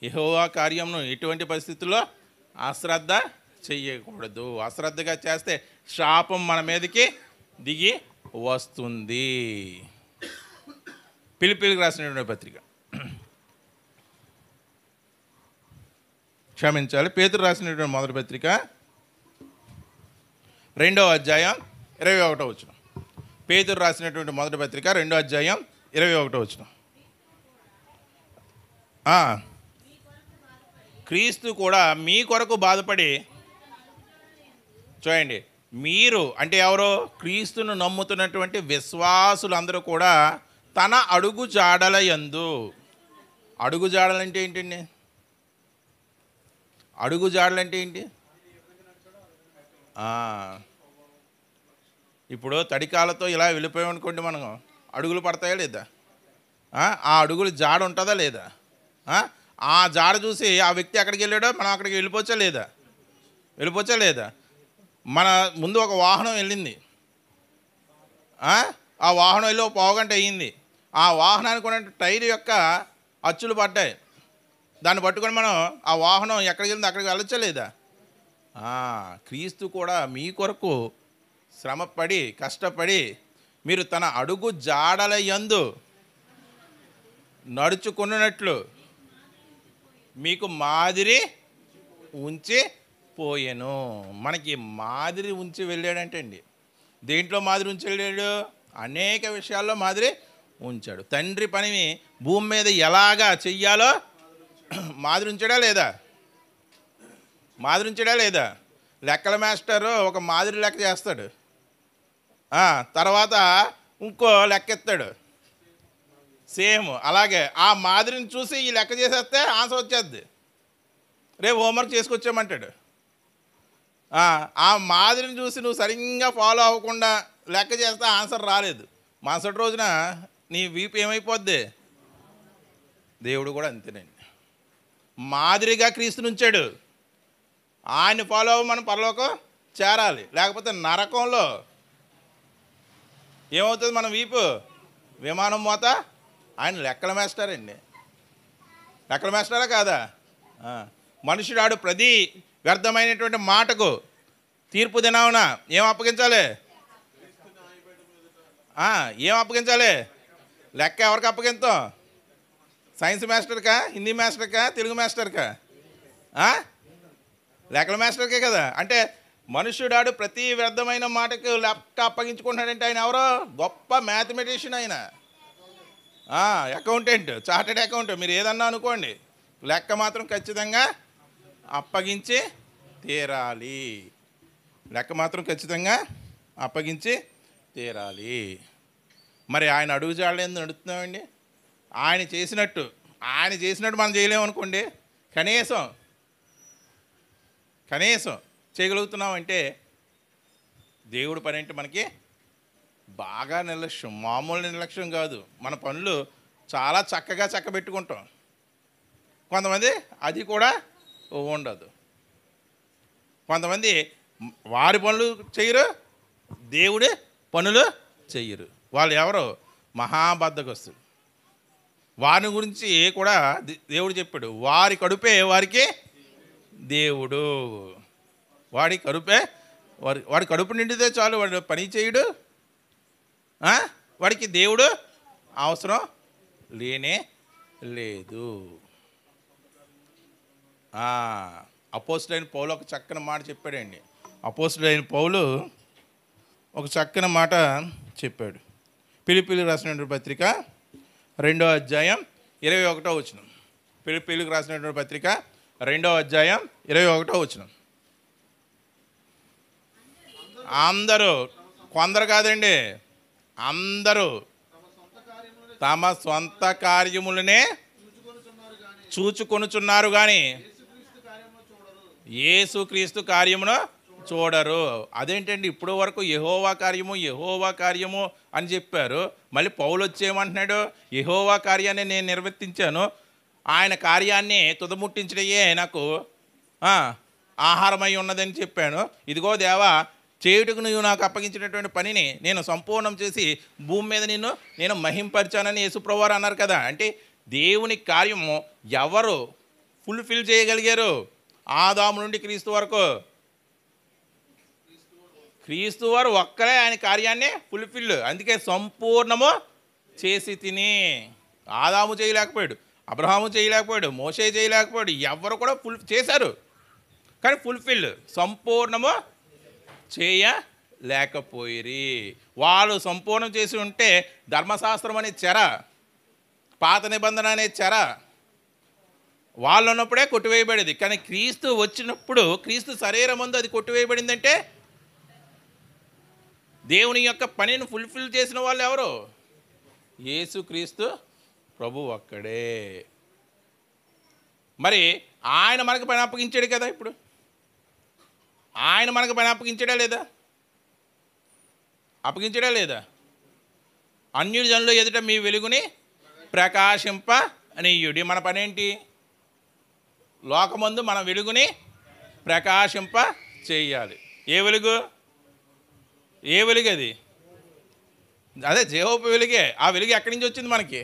యెహోవా కార్యంను ఎటువంటి పరిస్థితుల్లో అశ్రద్ధ చెయ్యకూడదు. అశ్రద్ధగా చేస్తే శాపం మన మీదకి దిగి వస్తుంది. పిలిపిలికి రాసినటువంటి పత్రిక, క్షమించాలి, పేతురు రాసినటువంటి మొదటి పత్రిక 2వ అధ్యాయం 21వ వచనం. పేతురు రాసినటువంటి మొదటి పత్రిక 2వ అధ్యాయం 21వ వచనం. క్రీస్తు కూడా మీ కొరకు బాధపడి, చూడండి, మీరు అంటే ఎవరో? క్రీస్తును నమ్ముతున్నటువంటి విశ్వాసులందరూ కూడా తన అడుగు జాడల యందు. అడుగు జాడలంటే ఏంటండి? అడుగు జాడలు అంటే ఏంటి? ఇప్పుడు తడికాలతో ఇలా వెళ్ళిపోయామనుకోండి, మనం అడుగులు పడతాయా లేదా? ఆ అడుగులు జాడ ఉంటుందా లేదా? ఆ జాడ చూసి ఆ వ్యక్తి ఎక్కడికి వెళ్ళాడో మనం అక్కడికి వెళ్ళిపోవచ్చా లేదా? మన ముందు ఒక వాహనం వెళ్ళింది, ఆ వాహనం వెళ్ళి ఒక పావుగంట అయ్యింది. ఆ వాహనానికి ఉన్న టైర్ యొక్క అచ్చులు పడ్డాయి. దాన్ని పట్టుకొని మనం ఆ వాహనం ఎక్కడికి వెళ్ళింది అక్కడికి వెళ్ళొచ్చా లేదా? క్రీస్తు కూడా మీ కొరకు శ్రమపడి కష్టపడి మీరు తన అడుగు జాడల యందు నడుచుకున్నట్లు మీకు మాదిరి ఉంచి పోయెను. మనకి మాదిరి ఉంచి వెళ్ళాడంటే అండి, దేంట్లో మాదిరి ఉంచి వెళ్ళాడు? అనేక విషయాల్లో మాదిరి ఉంచాడు. తండ్రి పనిని భూమి మీద ఎలాగా చెయ్యాలో మాదిరి ఉంచాడా లేదా? లెక్కల మాస్టరు ఒక మాదిరి లెక్క చేస్తాడు, తర్వాత ఇంకో లెక్క ఎత్తాడు, సేమ్ అలాగే ఆ మాదిరిని చూసి ఈ లెక్క చేసేస్తే ఆన్సర్ వచ్చేద్ది. రేపు హోంవర్క్ చేసుకొచ్చామంటాడు. ఆ మాదిరిని చూసి నువ్వు సరిగ్గా ఫాలో అవ్వకుండా లెక్క చేస్తే ఆన్సర్ రాలేదు. మరుసటి రోజున నీ వీపు ఏమైపోద్ది? దేవుడు కూడా అంతేనండి. మాదిరిగా క్రీస్తుని ఉంచాడు, ఆయన్ని ఫాలో అవ్వ మనం పరలోకం చేరాలి. లేకపోతే నరకంలో ఏమవుతుంది? మన వీపు విమానం మోత. ఆయన లెక్కల మాస్టర్ అండి, లెక్కల మాస్టరా కాదా? మనుషుడు ఆడు ప్రతి వ్యర్థమైనటువంటి మాటకు తీర్పు దినావున ఏం అప్పగించాలి? లెక్క ఎవరికి అప్పగింతాం? సైన్స్ మాస్టర్కా, హిందీ మాస్టర్కా, తెలుగు మాస్టర్కా? లెక్కల మాస్టర్కే కదా. అంటే మనుష్యుడాడు ప్రతి వ్యర్థమైన మాటకు లెక్క అప్పగించుకుంటాడంటే ఆయన ఎవరో గొప్ప మ్యాథమెటిషియన్, ఆయన అకౌంటెంట్, చార్టెడ్ అకౌంటెంట్. మీరు ఏదన్నా అనుకోండి, లెక్క మాత్రం ఖచ్చితంగా అప్పగించి తీరాలి. మరి ఆయన అడుగు జాడలేదు నడుస్తున్నామండి. ఆయన చేసినట్టు మనం చేయలేమనుకోండి, కనీసం చేయగలుగుతున్నామంటే దేవుడి పని అంటే మనకి బాగా నిర్లక్ష్యం, మామూలు నిర్లక్ష్యం కాదు. మన పనులు చాలా చక్కగా చక్కబెట్టుకుంటాం, కొంతమంది అది కూడా ఉండదు. కొంతమంది వారి పనులు చేయరు, దేవుడి పనులు చెయ్యరు. వాళ్ళు ఎవరో మహాబద్ధకస్తులు. వారి గురించి కూడా దేవుడు చెప్పాడు, వారి కడుపే వారికి దేవుడు. వాడి కడుపు నిండితే చాలు, వాడు పని చేయడు, వాడికి దేవుడు అవసరం లేనే లేదు. అపోస్తులైన పౌలు ఒక చక్కని మాట చెప్పాడండి. అపోస్తులైన పౌలు ఒక చక్కని మాట చెప్పాడు. ఫిలిప్పీయులకు రాసినటువంటి పత్రిక 2వ అధ్యాయం 21వ వచనం. ఫిలిప్పీయులకు రాసినటువంటి పత్రిక 2వ అధ్యాయం 21వ వచనం. అందరూ, కొందరు కాదండి, అందరూ తమ సొంత కార్యములనే చూచుకొనుచున్నారు కానీ యేసుక్రీస్తు కార్యమును చూడరు. అదేంటండి, ఇప్పుడు వరకు యెహోవా కార్యము అని చెప్పారు. మళ్ళీ పౌలు వచ్చేయమంటున్నాడు, యెహోవా కార్యాన్ని నేను నిర్వర్తించాను, ఆయన కార్యాన్ని తుదముట్టించడయే నాకు ఆహారమై ఉన్నదని చెప్పాను. ఇదిగో దేవా, చేయుటకు నువ్వు నాకు అప్పగించినటువంటి పనిని నేను సంపూర్ణం చేసి భూమి మీద నేను మహింపరిచానని యేసుప్రభువారు అన్నారు కదా. అంటే దేవుని కార్యము ఎవరు ఫుల్ఫిల్ చేయగలిగారు? ఆదాము నుండి క్రీస్తు వరకు క్రీస్తు వారు ఒక్కరే ఆయన కార్యాన్ని ఫుల్ఫిల్, అందుకే సంపూర్ణము చేసి తిని. ఆదాము చేయలేకపోయాడు, అబ్రహాము చేయలేకపోయాడు, మోషే చేయలేకపోయాడు, ఎవరు కూడా చేశారు కానీ ఫుల్ఫిల్ సంపూర్ణము చేయలేకపోయిరి. వాళ్ళు సంపూర్ణం చేసి ఉంటే ధర్మశాస్త్రం అనే చెర, పాత నిబంధన అనే చెర వాళ్ళు ఉన్నప్పుడే కొట్టివేయబడేది. కానీ క్రీస్తు వచ్చినప్పుడు, క్రీస్తు శరీరం ముందు అది కొట్టివేయబడిందంటే దేవుని యొక్క పనిని ఫుల్ఫిల్ చేసిన వాళ్ళు ఎవరు? యేసుక్రీస్తు ప్రభు ఒక్కడే. మరి ఆయన మనకు పని అప్పగించాడు కదా. ఇప్పుడు ఆయన మనకు పని అప్పగించాడా లేదా? అప్పగించాడా లేదా? అన్యుల జనుల ఎదుట మీ వెలుగుని ప్రకాశింప నీయుడి. మన పని ఏంటి? లోకమందు మన వెలుగుని ప్రకాశింప చేయాలి. ఏ వెలుగు? ఏ వెలుగు అది? అదే జేహోవా వెలుగే. ఆ వెలుగు ఎక్కడి నుంచి వచ్చింది మనకి?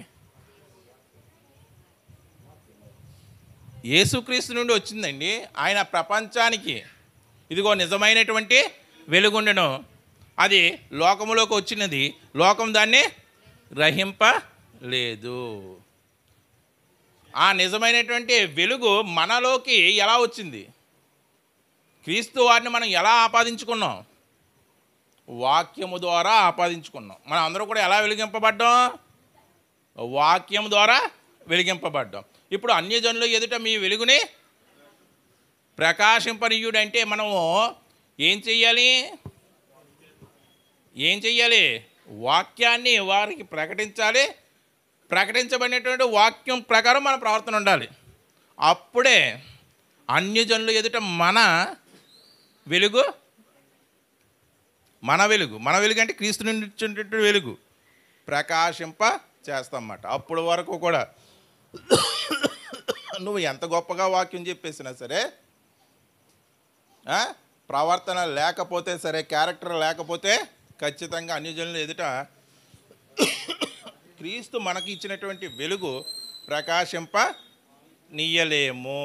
యేసుక్రీస్తు నుండి వచ్చిందండి. ఆయన ప్రపంచానికి ఇదిగో నిజమైనటువంటి వెలుగుండెను. అది లోకములోకి వచ్చినది, లోకం దాన్ని గ్రహింపలేదు. ఆ నిజమైనటువంటి వెలుగు మనలోకి ఎలా వచ్చింది? క్రీస్తు వారిని మనం ఎలా ఆపాదించుకున్నాం? వాక్యము ద్వారా ఆపాదించుకున్నాం. మనం అందరూ కూడా ఎలా వెలిగింపబడ్డాం? వాక్యం ద్వారా వెలిగింపబడ్డాం. ఇప్పుడు అన్యజనుల ఎదుట మీ వెలుగుని ప్రకాశింపనీయుడు అంటే మనము ఏం చెయ్యాలి? ఏం చెయ్యాలి? వాక్యాన్ని వారికి ప్రకటించాలి. ప్రకటించబడినటువంటి వాక్యం ప్రకారం మన ప్రవర్తన ఉండాలి. అప్పుడే అన్యజనుల ఎదుట మన వెలుగు అంటే క్రీస్తు నుండి ఇచ్చినటువంటి వెలుగు ప్రకాశింప చేస్తామన్నమాట. అప్పుడు వరకు కూడా నువ్వు ఎంత గొప్పగా వాక్యం చెప్పేసినా సరే, ప్రవర్తన లేకపోతే సరే, క్యారెక్టర్ లేకపోతే ఖచ్చితంగా అన్యజనుల ఎదుట క్రీస్తు మనకి ఇచ్చినటువంటి వెలుగు ప్రకాశింప నీయలేము.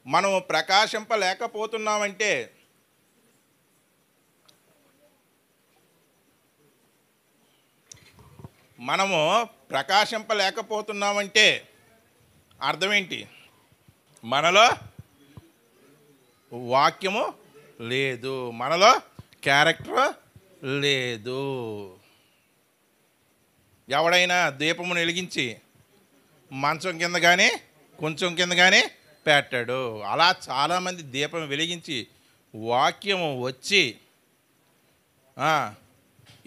మనము ప్రకాశింపలేకపోతున్నామంటే అర్థం ఏంటి? మనలో వాక్యము లేదు, మనలో క్యారెక్టర్ లేదు. ఎవడైనా దీపమును వెలిగించి మంచం కింద కానీ కొంచెం కింద కానీ పెట్టాడు. అలా చాలామంది దీపం వెలిగించి వాక్యము వచ్చి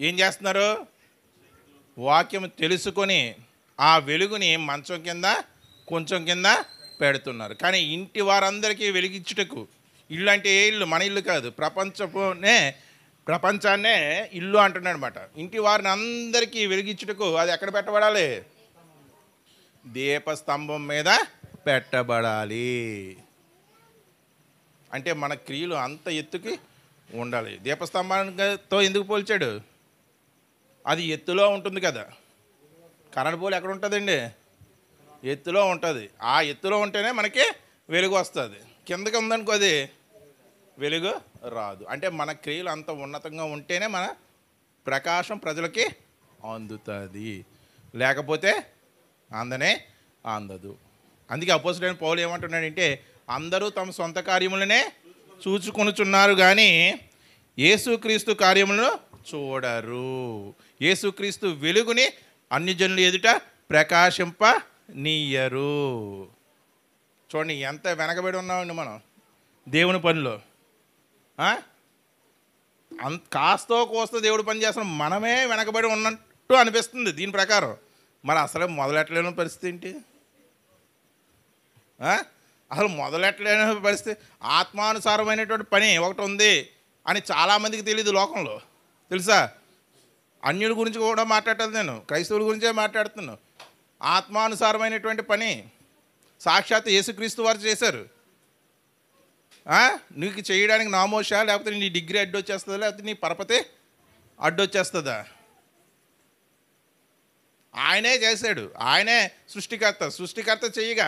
ఏం చేస్తున్నారు? వాక్యం తెలుసుకొని ఆ వెలుగుని మంచం కింద కొంచెం కింద పెడుతున్నారు. కానీ ఇంటి వారందరికీ వెలిగించుటకు, ఇల్లు అంటే ఏ ఇల్లు? మన ఇల్లు కాదు, ప్రపంచాన్నే ఇల్లు అంటున్నాడు అనమాట. ఇంటి వారిని అందరికీ వెలిగించుటకు అది ఎక్కడ పెట్టబడాలి? దీపస్తంభం మీద పెట్టబడాలి. అంటే మన క్రియలు అంత ఎత్తుకి ఉండాలి. దీపస్తంభంతో ఎందుకు పోల్చాడు? అది ఎత్తులో ఉంటుంది కదా. కరెంట్ పోల్ ఎక్కడ ఉంటుందండి? ఎత్తులో ఉంటుంది. ఆ ఎత్తులో ఉంటేనే మనకి వెలుగు వస్తుంది. కిందకి ఉందనుకో అది వెలుగు రాదు. అంటే మన క్రియలు అంత ఉన్నతంగా ఉంటేనే మన ప్రకాశం ప్రజలకి అందుతుంది, లేకపోతే అందదు. అందుకే అపోస్తలుడైన పౌలు ఏమంటున్నాడంటే, అందరూ తమ సొంత కార్యములనే చూచుకొనుచున్నారు కానీ యేసుక్రీస్తు కార్యములను చూడరు. యేసుక్రీస్తు వెలుగుని అన్యజనుల ఎదుట ప్రకాశింప నీయరు. చూడండి ఎంత వెనకబడి ఉన్నామండి మనం దేవుని పనిలో. కాస్తో కోస్తో దేవుడు పని చేస్తాం, మనమే వెనకబడి ఉన్నట్టు అనిపిస్తుంది దీని ప్రకారం. మరి అసలే మొదలెట్టలేని పరిస్థితి ఏంటి? అసలు మొదలెట్టలేని పరిస్థితి. ఆత్మానుసారమైనటువంటి పని ఒకటి ఉంది అని చాలామందికి తెలియదు లోకంలో, తెలుసా? అన్యుల గురించి కూడా మాట్లాడలేదు, నేను క్రైస్తవుల గురించే మాట్లాడుతున్నాను. ఆత్మానుసారమైనటువంటి పని సాక్షాత్ యేసుక్రీస్తు వారు చేశారు. నీకు చేయడానికి నామోషా, లేకపోతే నీ డిగ్రీ అడ్డొచ్చేస్తుందా, లేకపోతే నీ పరపతి అడ్డొచ్చేస్తుందా? ఆయనే చేశాడు, ఆయనే సృష్టికర్త చేయగా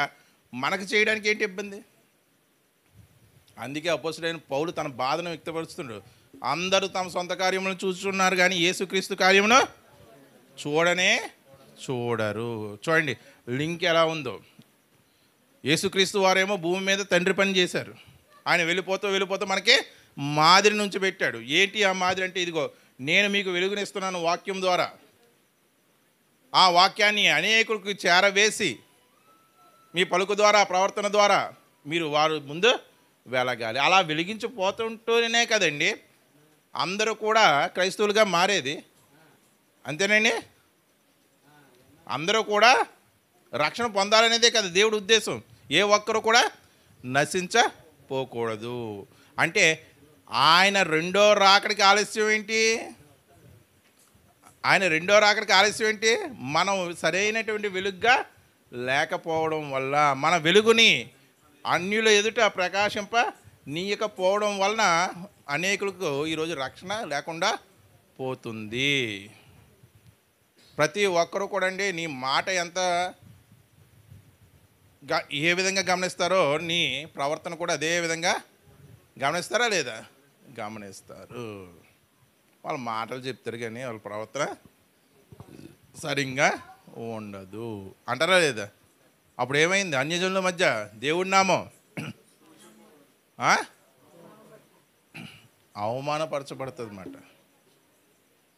మనకు చేయడానికి ఏంటి ఇబ్బంది? అందుకే అపోస్తలుడైన పౌలు తన బాధను వ్యక్తపరుస్తున్నాడు. అందరూ తమ సొంత కార్యములను చూస్తున్నారు కానీ యేసుక్రీస్తు కార్యమును చూడరు. చూడండి లింక్ ఎలా ఉందో. యేసుక్రీస్తు వారేమో భూమి మీద తండ్రి పని చేశారు. ఆయన వెళ్ళిపోతూ మనకి మాదిరి నుంచి పెట్టాడు. ఏంటి ఆ మాదిరి అంటే, ఇదిగో నేను మీకు వెలుగునిస్తున్నాను వాక్యం ద్వారా. ఆ వాక్యాన్ని అనేకులకు చేరవేసి మీ పలుకు ద్వారా, ప్రవర్తన ద్వారా మీరు వారు ముందు వెలగాలి. అలా వెలిగించిపోతుంటూనే కదండి అందరూ కూడా క్రైస్తవులుగా మారేది. అంతేనండి, అందరూ కూడా రక్షణ పొందాలనేదే కదా దేవుడి ఉద్దేశం. ఏ ఒక్కరు కూడా నశించపోకూడదు. అంటే ఆయన రెండో రాకడికి ఆలస్యం ఏంటి? ఆయన రెండో రాకడికి ఆలస్యం ఏంటి? మనం సరైనటువంటి వెలుగుగా లేకపోవడం వల్ల, మన వెలుగుని అన్యుల ఎదుట ప్రకాశింప నీయకపోవడం వలన అనేకులకు ఈరోజు రక్షణ లేకుండా పోతుంది. ప్రతి ఒక్కరూ కూడా అండి, నీ మాట ఎంత ఏ విధంగా గమనిస్తారో నీ ప్రవర్తన కూడా అదే విధంగా గమనిస్తారా లేదా? గమనిస్తారు. వాళ్ళ మాటలు చెప్తారు కానీ వాళ్ళ ప్రవర్తన సరిగ్గా ఉండదు అంటారా లేదా? అప్పుడు ఏమైంది? అన్యజనుల మధ్య దేవుడి నామం అవమానపరచబడుతుంది అన్నమాట.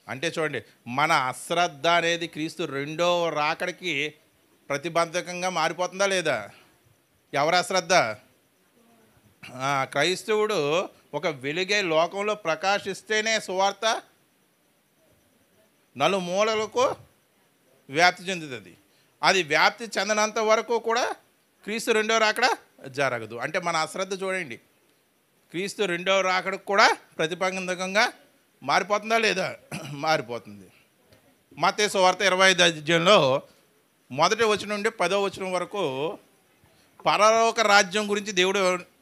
అంటే చూడండి, మన అశ్రద్ధ అనేది క్రీస్తు రెండో రాకడికి ప్రతిబంధకంగా మారిపోతుందా లేదా? ఎవరి అశ్రద్ధ? క్రైస్తవుడు ఒక వెలుగే లోకంలో ప్రకాశిస్తేనే సువార్త నలుమూలలకు వ్యాప్తి చెందుతుంది. అది వ్యాప్తి చెందనంత వరకు కూడా క్రీస్తు రెండో రాకడ జరగదు. అంటే మన అశ్రద్ధ చూడండి, క్రీస్తు రెండో రాకడకు కూడా ప్రతిబంధకంగా మారిపోతుందా లేదా? మారిపోతుంది. మత్తయి సువార్త 25వ అధ్యాయంలో 1వ వచనం నుండి 10వ వచనం వరకు పరలోక రాజ్యం గురించి దేవుడు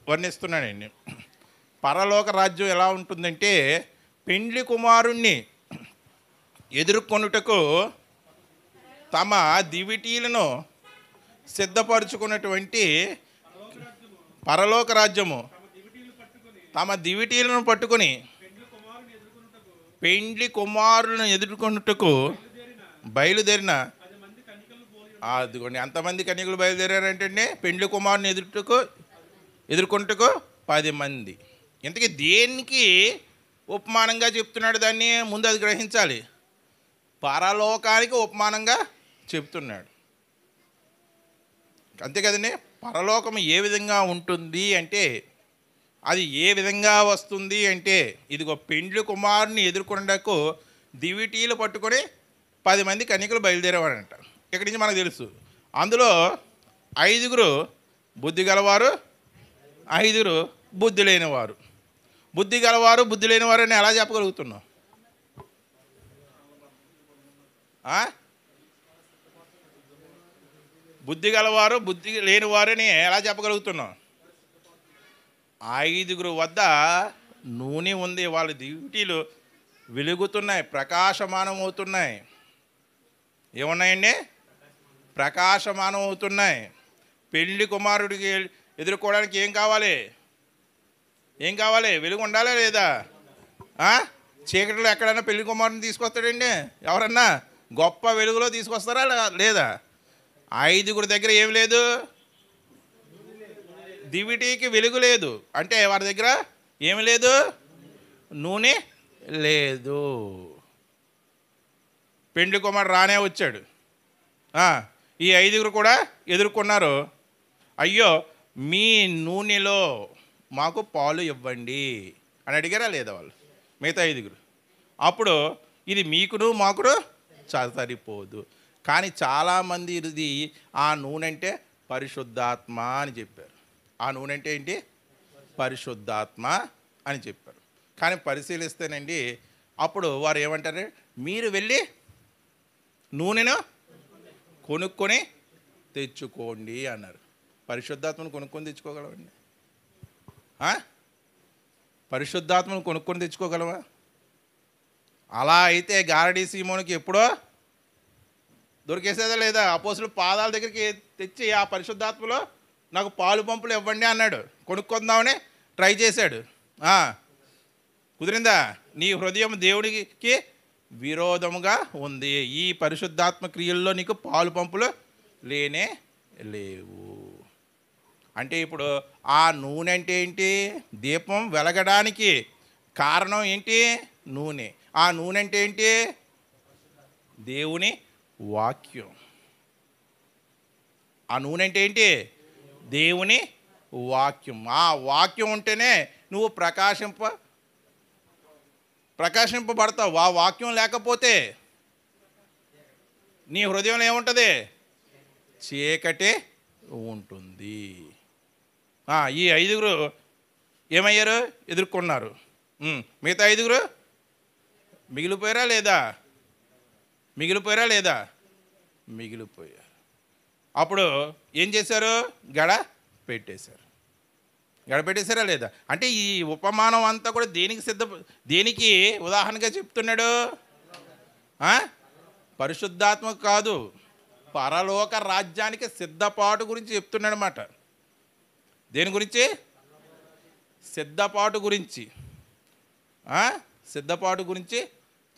వర్ణిస్తున్నాడండి. పరలోక రాజ్యం ఎలా ఉంటుందంటే, పెండ్లి కుమారుణ్ణి ఎదుర్కొనుటకు తమ దివిటీలను సిద్ధపరుచుకున్నటువంటి పరలోక రాజ్యము తమ దివిటీలను పట్టుకొని పెండ్లి కుమారులను ఎదుర్కొనుటకు బయలుదేరిన, అదిగోండి అంతమంది కన్యకులు బయలుదేరారంటే పెండ్లి కుమారుని ఎదుర్కొంటకు 10 మంది. ఇంతకీ దేనికి ఉపమానంగా చెప్తున్నాడు? దాన్ని ముందు అది గ్రహించాలి. పరలోకానికి ఉపమానంగా చెప్తున్నాడు, అంతే కదండి. పరలోకం ఏ విధంగా ఉంటుంది అంటే, అది ఏ విధంగా వస్తుంది అంటే, ఇదిగో పెండ్లి కుమారుని ఎదుర్కొనడానికి దివిటీలు పట్టుకొని 10 మంది కన్యకులు బయలుదేరేవాడంట. ఇక్కడి నుంచి మనకు తెలుసు, అందులో 5 బుద్ధి గలవారు, 5 బుద్ధి లేనివారు. బుద్ధి గలవారు బుద్ధి లేనివారు అని ఎలా చెప్పగలుగుతున్నాం? బుద్ధి గలవారు బుద్ధి లేనివారని ఎలా చెప్పగలుగుతున్నాం? 5 వద్ద నూనె ఉంది, వాళ్ళ దివిటీలు వెలుగుతున్నాయి, ప్రకాశమానం అవుతున్నాయి. ఏమున్నాయండి? ప్రకాశమానం అవుతున్నాయి. పెళ్లి కుమారుడికి ఎదుర్కోవడానికి ఏం కావాలి? వెలుగు ఉండాలా లేదా? చీకటిలో ఎక్కడైనా పెళ్లి కుమారుని తీసుకొస్తాడండి ఎవరన్నా? గొప్ప వెలుగులో తీసుకొస్తారా లేదా? 5 దగ్గర ఏం లేదు, దివిటీకి వెలుగు లేదు. అంటే వారి దగ్గర ఏమి లేదు? నూనె లేదు. పెండ్లి కుమారుడు రానే వచ్చాడు. ఈ 5 కూడా ఎదుర్కొన్నారు. అయ్యో మీ నూనెలో మాకు పాలు ఇవ్వండి అని అడిగారా లేదా వాళ్ళు? మిగతా 5 అప్పుడు ఇది మీకును మాకును సరిపోదు. కానీ చాలామంది ఇది ఆ నూనె అంటే పరిశుద్ధాత్మ అని చెప్పారు. ఆ నూనె అంటే ఏంటి? పరిశుద్ధాత్మ అని చెప్పారు. కానీ పరిశీలిస్తేనండి, అప్పుడు వారు ఏమంటారు? మీరు వెళ్ళి నూనెను కొనుక్కొని తెచ్చుకోండి అన్నారు. పరిశుద్ధాత్మను కొనుక్కొని తెచ్చుకోగలవండి? పరిశుద్ధాత్మను కొనుక్కొని తెచ్చుకోగలవా? అలా అయితే గారడీ సీమోనికి ఎప్పుడో దొరికేసేదా లేదా? అపోస్తుల పాదాల దగ్గరికి తెచ్చి ఆ పరిశుద్ధాత్మలో నాకు పాలు పంపులు ఇవ్వండి అన్నాడు. కొనుక్కుందామని ట్రై చేశాడు. కుదిరిందా? నీ హృదయం దేవుడికి విరోధముగా ఉంది. ఈ పరిశుద్ధాత్మ క్రియల్లో నీకు పాలు పంపులు లేనే లేవు. అంటే ఇప్పుడు ఆ నూనె అంటే ఏంటి? దీపం వెలగడానికి కారణం ఏంటి? నూనె. ఆ నూనె అంటే ఏంటి? దేవుని వాక్యం. ఆ నూనె అంటే ఏంటి? దేవుని వాక్యం. ఆ వాక్యం ఉంటేనే నువ్వు ప్రకాశింపబడతావు. ఆ వాక్యం లేకపోతే నీ హృదయంలో ఏముంటుంది? చీకటే ఉంటుంది. ఈ 5 ఏమయ్యారు? ఎదుర్కొన్నారు. మిగతా 5 మిగిలిపోయారా లేదా? మిగిలిపోయారు. అప్పుడు ఏం చేశారు? గడపెట్టేశారా లేదా? అంటే ఈ ఉపమానం అంతా కూడా దేనికి ఉదాహరణగా చెప్తున్నాడు? పరిశుద్ధాత్మకు కాదు, పరలోక రాజ్యానికి సిద్ధపాటు గురించి చెప్తున్నాడు అన్నమాట. దేని గురించి? సిద్ధపాటు గురించి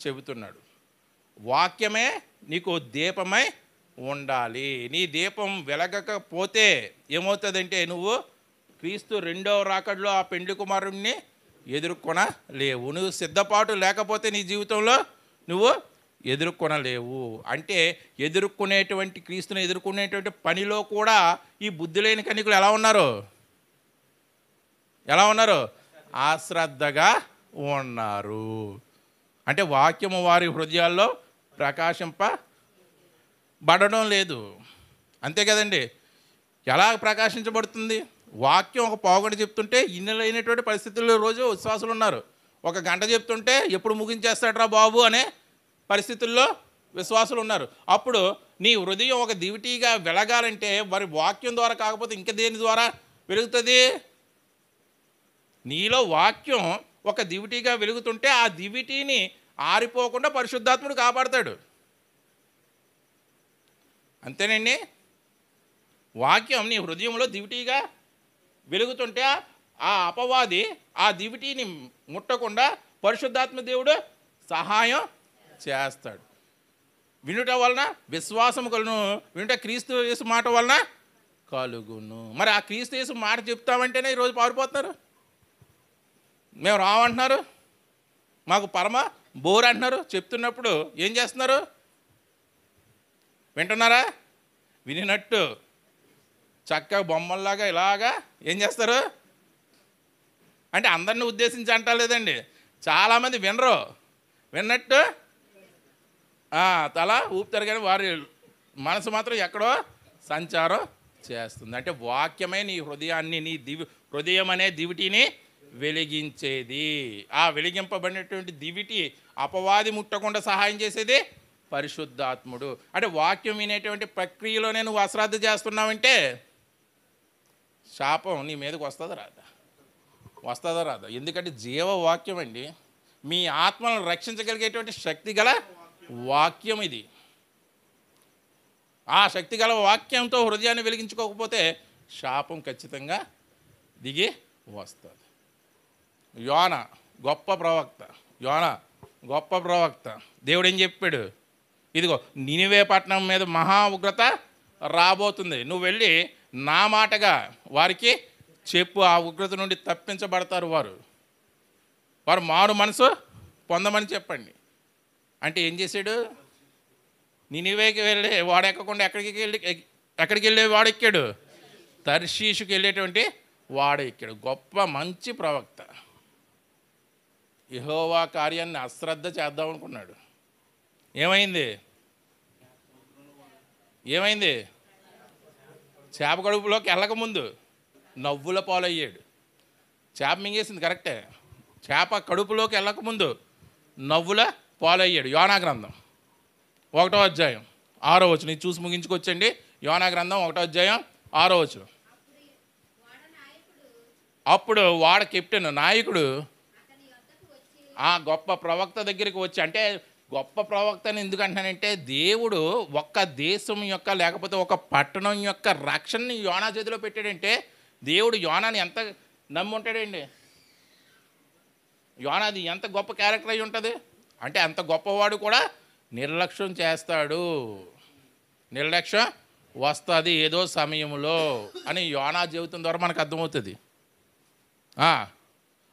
చెబుతున్నాడు. వాక్యమే నీకు దీపమై ఉండాలి. నీ దీపం వెలగకపోతే ఏమవుతుందంటే నువ్వు క్రీస్తు రెండవ రాకడలో ఆ పెండ్లి కుమారుణ్ణి ఎదుర్కొనలేవు. నువ్వు సిద్ధపాటు లేకపోతే నీ జీవితంలో నువ్వు ఎదుర్కొనలేవు. అంటే క్రీస్తుని ఎదుర్కొనేటువంటి పనిలో కూడా ఈ బుద్ధి లేని కన్యకులు ఎలా ఉన్నారు? అశ్రద్ధగా ఉన్నారు. అంటే వాక్యము వారి హృదయాల్లో ప్రకాశింపబడడం లేదు. అంతే కదండి. ఎలా ప్రకాశించబడుతుంది? వాక్యం ఒక పావుగంట చెప్తుంటే ఇన్నెలైనటువంటి పరిస్థితుల్లో రోజు విశ్వాసులు ఉన్నారు. 1 గంట చెప్తుంటే ఎప్పుడు ముగించేస్తాడరా బాబు అనే పరిస్థితుల్లో విశ్వాసులు ఉన్నారు. అప్పుడు నీ హృదయం ఒక దివిటీగా వెలగాలంటే మరి వాక్యం ద్వారా కాకపోతే ఇంక దేని ద్వారా వెలుగుతుంది? నీలో వాక్యం ఒక దివిటీగా వెలుగుతుంటే ఆ దివిటీని ఆరిపోకుండా పరిశుద్ధాత్ముడు కాపాడతాడు. అంతేనండి. వాక్యం నీ హృదయంలో దివిటీగా వెలుగుతుంటే ఆ అపవాది ఆ దివిటీని ముట్టకుండా పరిశుద్ధాత్మ దేవుడు సహాయం చేస్తాడు. వినుట వలన విశ్వాసము కలుగును, వినుట క్రీస్తు యేసు మాట వలన కలుగును. మరి ఆ క్రీస్తు యేసు మాట చెప్తామంటేనే ఈరోజు పారిపోతున్నారు. మేము రావంటున్నారు, మాకు పరమ బోర్ అంటున్నారు. చెప్తున్నప్పుడు ఏం చేస్తున్నారు? వింటున్నారా? వినినట్టు చక్కగా బొమ్మల్లాగా ఇలాగా ఏం చేస్తారు అంటే అందరిని ఉద్దేశించి అంటలేదండి. చాలామంది విన్నట్టు తల ఊపుతారు, కానీ వారి మనసు మాత్రం ఎక్కడో సంచారం చేస్తుంది. అంటే వాక్యమే నీ హృదయాన్ని, నీ హృదయం అనే దివిటిని వెలిగించేది. ఆ వెలిగింపబడినటువంటి దివిటి అపవాది ముట్టకుండా సహాయం చేసేది పరిశుద్ధాత్ముడు. అంటే వాక్యం వినేటువంటి ప్రక్రియలోనే నువ్వు అశ్రద్ధ చేస్తున్నావంటే శాపం నీ మీదకి వస్తుందా రాదా? ఎందుకంటే జీవవాక్యం అండి. మీ ఆత్మలను రక్షించగలిగేటువంటి శక్తి గల వాక్యం ఇది. ఆ శక్తి గల వాక్యంతో హృదయాన్ని వెలిగించుకోకపోతే శాపం ఖచ్చితంగా దిగి వస్తుంది. యోన గొప్ప ప్రవక్త. దేవుడు ఏం చెప్పాడు? ఇదిగో నినివే పట్టణం మీద మహా ఉగ్రత రాబోతుంది, నువ్వు వెళ్ళి నా మాటగా వారికి చెప్పు, ఆ ఉగ్రత నుండి తప్పించబడతారు వారు మారు మనసు పొందమని చెప్పండి. అంటే ఏం చేశాడు? నినివేకి వెళ్ళే వాడు ఎక్కకుండా ఎక్కడికి వెళ్ళే వాడు ఎక్కాడు? తర్షీషుకి వెళ్ళేటువంటి వాడు ఎక్కాడు. గొప్ప మంచి ప్రవక్త. యెహోవా కార్యాన్ని అశ్రద్ధ చేద్దాం అనుకున్నాడు. ఏమైంది? చేప కడుపులోకి వెళ్ళకముందు నవ్వుల పాలయ్యాడు. చేప మింగేసింది కరెక్టే. చేప కడుపులోకి వెళ్ళకముందు నవ్వుల పాలయ్యాడు. యోనా గ్రంథం 1వ అధ్యాయం 6వ వచనం. ఇది చూసి ముగించుకొచ్చండి. యోనా గ్రంథం 1వ అధ్యాయం 6వ వచనం. అప్పుడు వాడ కెప్టెన్ నాయకుడు ఆ గొప్ప ప్రవక్త దగ్గరికి వచ్చి, అంటే గొప్ప ప్రవక్తని ఎందుకు అంటున్నానంటే దేవుడు ఒక్క దేశం యొక్క లేకపోతే ఒక పట్టణం యొక్క రక్షణని యోనా చేతిలో పెట్టాడంటే దేవుడు యోనాని ఎంత నమ్మి ఉంటాడండి. యోనాది ఎంత గొప్ప క్యారెక్టర్ అయి ఉంటుంది అంటే అంత గొప్పవాడు కూడా నిర్లక్ష్యం చేస్తాడు. నిర్లక్ష్యం వస్తుంది ఏదో సమయంలో అని యోనా జీవితం ద్వారా మనకు అర్థమవుతుంది.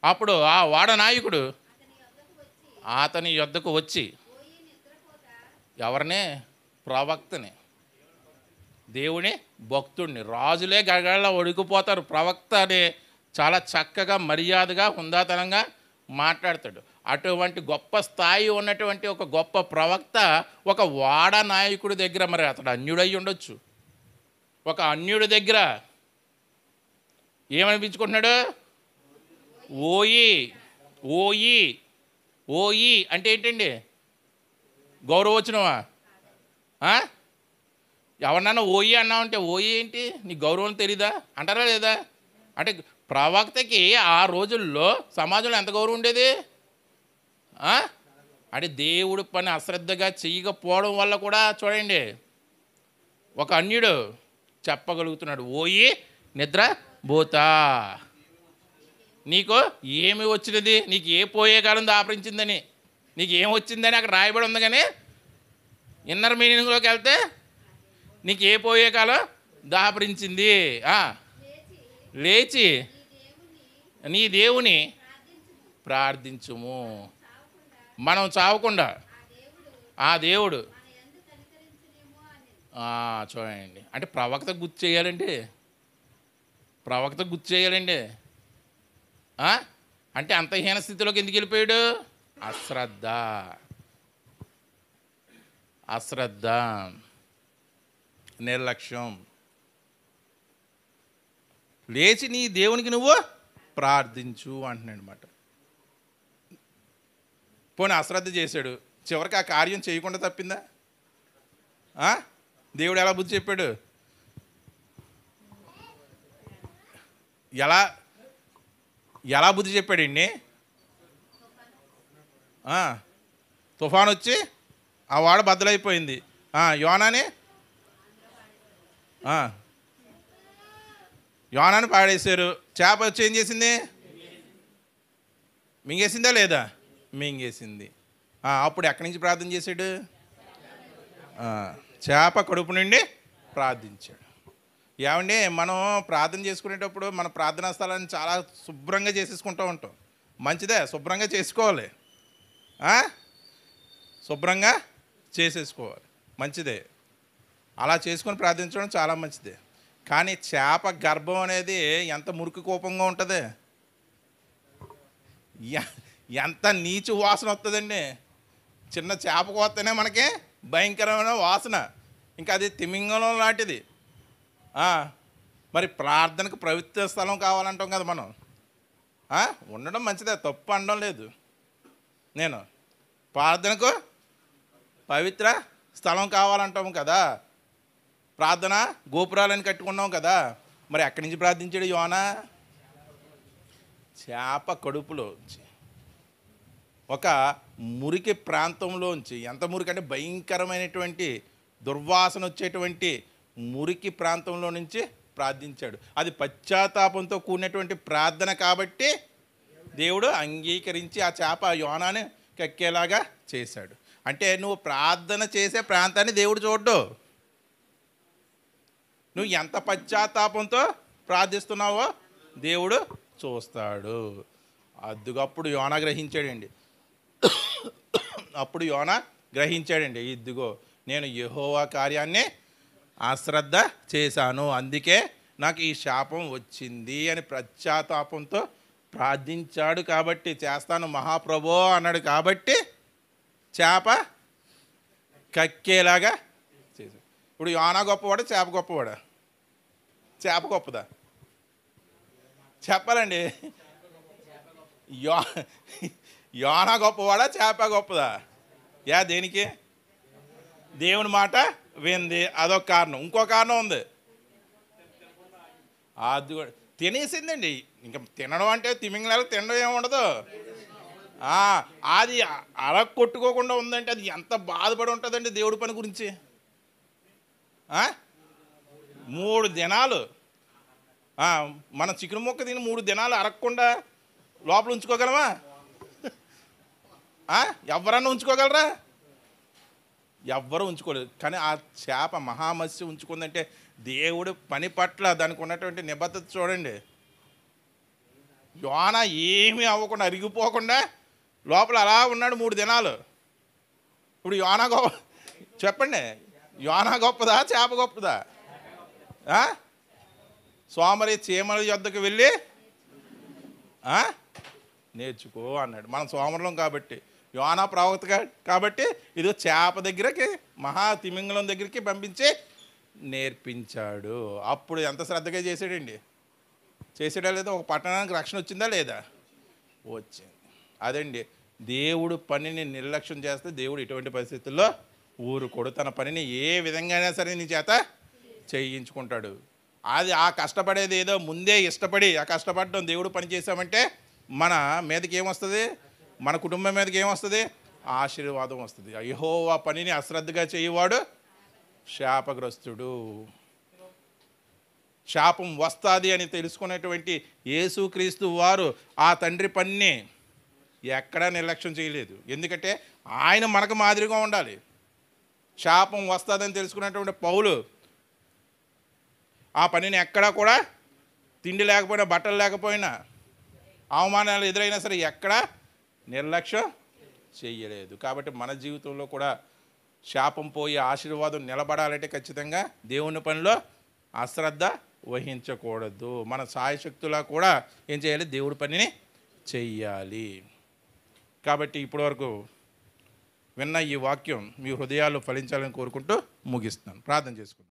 అప్పుడు ఆ వాడ నాయకుడు అతని యొద్దకు వచ్చి ఎవరిని? ప్రవక్తని, దేవుని భక్తుడిని. రాజులే గడగడలా ఒడిగిపోతారు. ప్రవక్త అనే చాలా చక్కగా మర్యాదగా హుందాతనంగా మాట్లాడతాడు. అటువంటి గొప్ప స్థాయి ఉన్నటువంటి ఒక గొప్ప ప్రవక్త ఒక వాడ నాయకుడి దగ్గర, మరి అతడు అన్యుడై ఉండొచ్చు, ఒక అన్యుడి దగ్గర ఏమనిపించుకుంటున్నాడు? ఓయి ఓయి ఓయి అంటే ఏంటండి? గౌరవచనమా? ఎవరినన్నా ఓయి అన్నామంటే ఓయి ఏంటి, నీ గౌరవం తెలీదా అంటారా లేదా? అంటే ప్రవక్తకి ఆ రోజుల్లో సమాజంలో ఎంత గౌరవం ఉండేది? అంటే దేవుడి పని అశ్రద్ధగా చేయకపోవడం వల్ల కూడా చూడండి, ఒక అన్యుడు చెప్పగలుగుతున్నాడు, ఓయి నిద్ర పోతా, నీకు ఏమి వచ్చినది, నీకు ఏ పోయే కాలం దాపరించిందని, నీకు ఏం వచ్చిందని అక్కడ రాయబడి ఉంది. కానీ ఇన్నర్ మీనింగ్లోకి వెళ్తే నీకు ఏ పోయే కాలం దాపరించింది, లేచి నీ దేవుని ప్రార్థించుము. మనం చావకుండా ఆ దేవుడు చూడండి. అంటే ప్రవక్త గుర్తు చేయాలండి, ప్రవక్త గుర్తు చేయాలండి. అంటే అంత హీన స్థితిలోకి ఎందుకు వెళ్ళిపోయాడు? అశ్రద్ధ, అశ్రద్ధ, నిర్లక్ష్యం. లేచి నీ దేవునికి నువ్వు ప్రార్థించు అంటున్నాడు అనమాట. పోనీ అశ్రద్ధ చేశాడు, చివరికి ఆ కార్యం చేయకుండా తప్పిందా? దేవుడు ఎలా బుద్ధి చెప్పాడు? ఎలా ఎలా బుద్ధి చెప్పాడండి? తుఫాన్ వచ్చి ఆ వాడ బద్దలైపోయింది. యోనాని యోనాని పాడేశారు. చేప వచ్చి ఏం చేసింది? మింగేసిందా లేదా? మింగేసింది. అప్పుడు ఎక్కడి నుంచి ప్రార్థన చేశాడు? చేప కడుపు నుండి ప్రార్థించాడు. ఏమండి, మనం ప్రార్థన చేసుకునేటప్పుడు మన ప్రార్థనా స్థలాన్ని చాలా శుభ్రంగా చేసేసుకుంటూ ఉంటాం. మంచిదే, శుభ్రంగా చేసుకోవాలి, శుభ్రంగా చేసేసుకోవాలి, మంచిదే. అలా చేసుకొని ప్రార్థించడం చాలా మంచిదే. కానీ చేప గర్భం అనేది ఎంత మురికి కోపంగా ఉంటుంది, ఎంత నీచు వాసన వస్తుందండి. చిన్న చేప కోస్తేనే మనకి భయంకరమైన వాసన, ఇంకా అది తిమింగలం లాంటిది. మరి ప్రార్థనకు పవిత్ర స్థలం కావాలంటాం కదా మనం. ఉండడం మంచిదే, తప్పు అనడం లేదు నేను. ప్రార్థనకు పవిత్ర స్థలం కావాలంటాము కదా, ప్రార్థన గోపురాలని కట్టుకున్నాం కదా. మరి ఎక్కడి నుంచి ప్రార్థించాడు యోనా? చేప కడుపులోంచి, ఒక మురికి ప్రాంతంలోంచి. ఎంత మురికి అంటే భయంకరమైనటువంటి దుర్వాసన వచ్చేటువంటి మురికి ప్రాంతంలో నుంచి ప్రార్థించాడు. అది పశ్చాత్తాపంతో కూడినటువంటి ప్రార్థన కాబట్టి దేవుడు అంగీకరించి ఆ చేప యోనాని కక్కేలాగా చేశాడు. అంటే నువ్వు ప్రార్థన చేసే ప్రాంతాన్ని దేవుడు చూడ్డు, నువ్వు ఎంత పశ్చాత్తాపంతో ప్రార్థిస్తున్నావో దేవుడు చూస్తాడు. అప్పుడు యోనా గ్రహించాడండి. అప్పుడు యోనా గ్రహించాడండి, ఇదిగో నేను యెహోవా కార్యాన్ని అశ్రద్ధ చేశాను, అందుకే నాకు ఈ శాపం వచ్చింది అని పశ్చాత్తాపంతో ప్రార్థించాడు. కాబట్టి చేస్తాను మహాప్రభో అన్నాడు. కాబట్టి చేప కక్కేలాగా చేశాడు. ఇప్పుడు యోనా గొప్పవాడా చేప గొప్పవాడా? చేప గొప్పదా? చెప్పాలండి. యోనా గొప్పవాడా చేప గొప్పదా? దేనికి? దేవుని మాట వింది, అదొక కారణం. ఇంకో కారణం ఉంది, అది తినేసిందండి. ఇంకా తినడం అంటే తిమింగళాలకు తినడం ఏముండదు. అది అలా కొట్టుకోకుండా ఉందంటే అది ఎంత బాధపడి ఉంటుందండి దేవుడి పని గురించి. 3 దినాలు మన చికెన్ ముక్క తిని 3 దినాలు అరగకుండా లోపల ఉంచుకోగలమా? ఎవరన్నా ఉంచుకోగలరా? ఎవ్వరూ ఉంచుకోలేదు. కానీ ఆ చేప మహామత్స్య ఉంచుకుందంటే దేవుడు పని పట్ల దానికి ఉన్నటువంటి నిబద్ధత చూడండి. యోనా ఏమీ అవ్వకుండా అరిగిపోకుండా లోపల అలా ఉన్నాడు 3 దినాలు. ఇప్పుడు యోనా చెప్పండి, యోనా గొప్పదా చేప గొప్పదా? సోమరి చీమల యొద్దకు వెళ్ళి నేర్చుకో అన్నాడు. మనం సోమరులం కాబట్టి, యోనా ప్రవక్త కాబట్టి ఇది చేప దగ్గరకి, మహా తిమింగలం దగ్గరికి పంపించి నేర్పించాడు. అప్పుడు ఎంత శ్రద్ధగా చేశాడండి? చేసాడా లేదా? ఒక పట్టణానికి రక్షణ వచ్చిందా లేదా? వచ్చింది. అదండి, దేవుడు పనిని నిర్లక్ష్యం చేస్తే దేవుడు ఇటువంటి పరిస్థితుల్లో ఊరుకోడు. తన పనిని ఏ విధంగా అయినా సరే నీ చేత చేయించుకుంటాడు. అది ఆ కష్టపడేది ఏదో ముందే ఇష్టపడి ఆ కష్టపడడం దేవుడు పని చేసామంటే మన మీదకి ఏమొస్తుంది? మన కుటుంబం మీదకి ఏమొస్తుంది? ఆశీర్వాదం వస్తుంది. యెహోవా పనిని అశ్రద్ధగా చేయవాడు శాపగ్రస్తుడు. శాపం వస్తుంది అని తెలుసుకునేటువంటి యేసుక్రీస్తు వారు ఆ తండ్రి పనిని ఎక్కడా నిర్లక్ష్యం చేయలేదు. ఎందుకంటే ఆయన మనకు మాదిరిగా ఉండాలి. శాపం వస్తుందని తెలుసుకున్నటువంటి పౌలు ఆ పనిని ఎక్కడా కూడా తిండి లేకపోయినా, బట్టలు లేకపోయినా, అవమానాలు ఎదురైనా సరే ఎక్కడా నిర్లక్ష్యం చెయ్యలేదు. కాబట్టి మన జీవితంలో కూడా శాపం పోయి ఆశీర్వాదం నిలబడాలంటే ఖచ్చితంగా దేవుని పనిలో అశ్రద్ధ వహించకూడదు. మన సాయశక్తులా కూడా ఏం చేయాలి? దేవుడి పనిని చెయ్యాలి. కాబట్టి ఇప్పటివరకు విన్న ఈ వాక్యం మీ హృదయాల్లో ఫలించాలని కోరుకుంటూ ముగిస్తున్నాను. ప్రార్థన చేసుకుంటాను.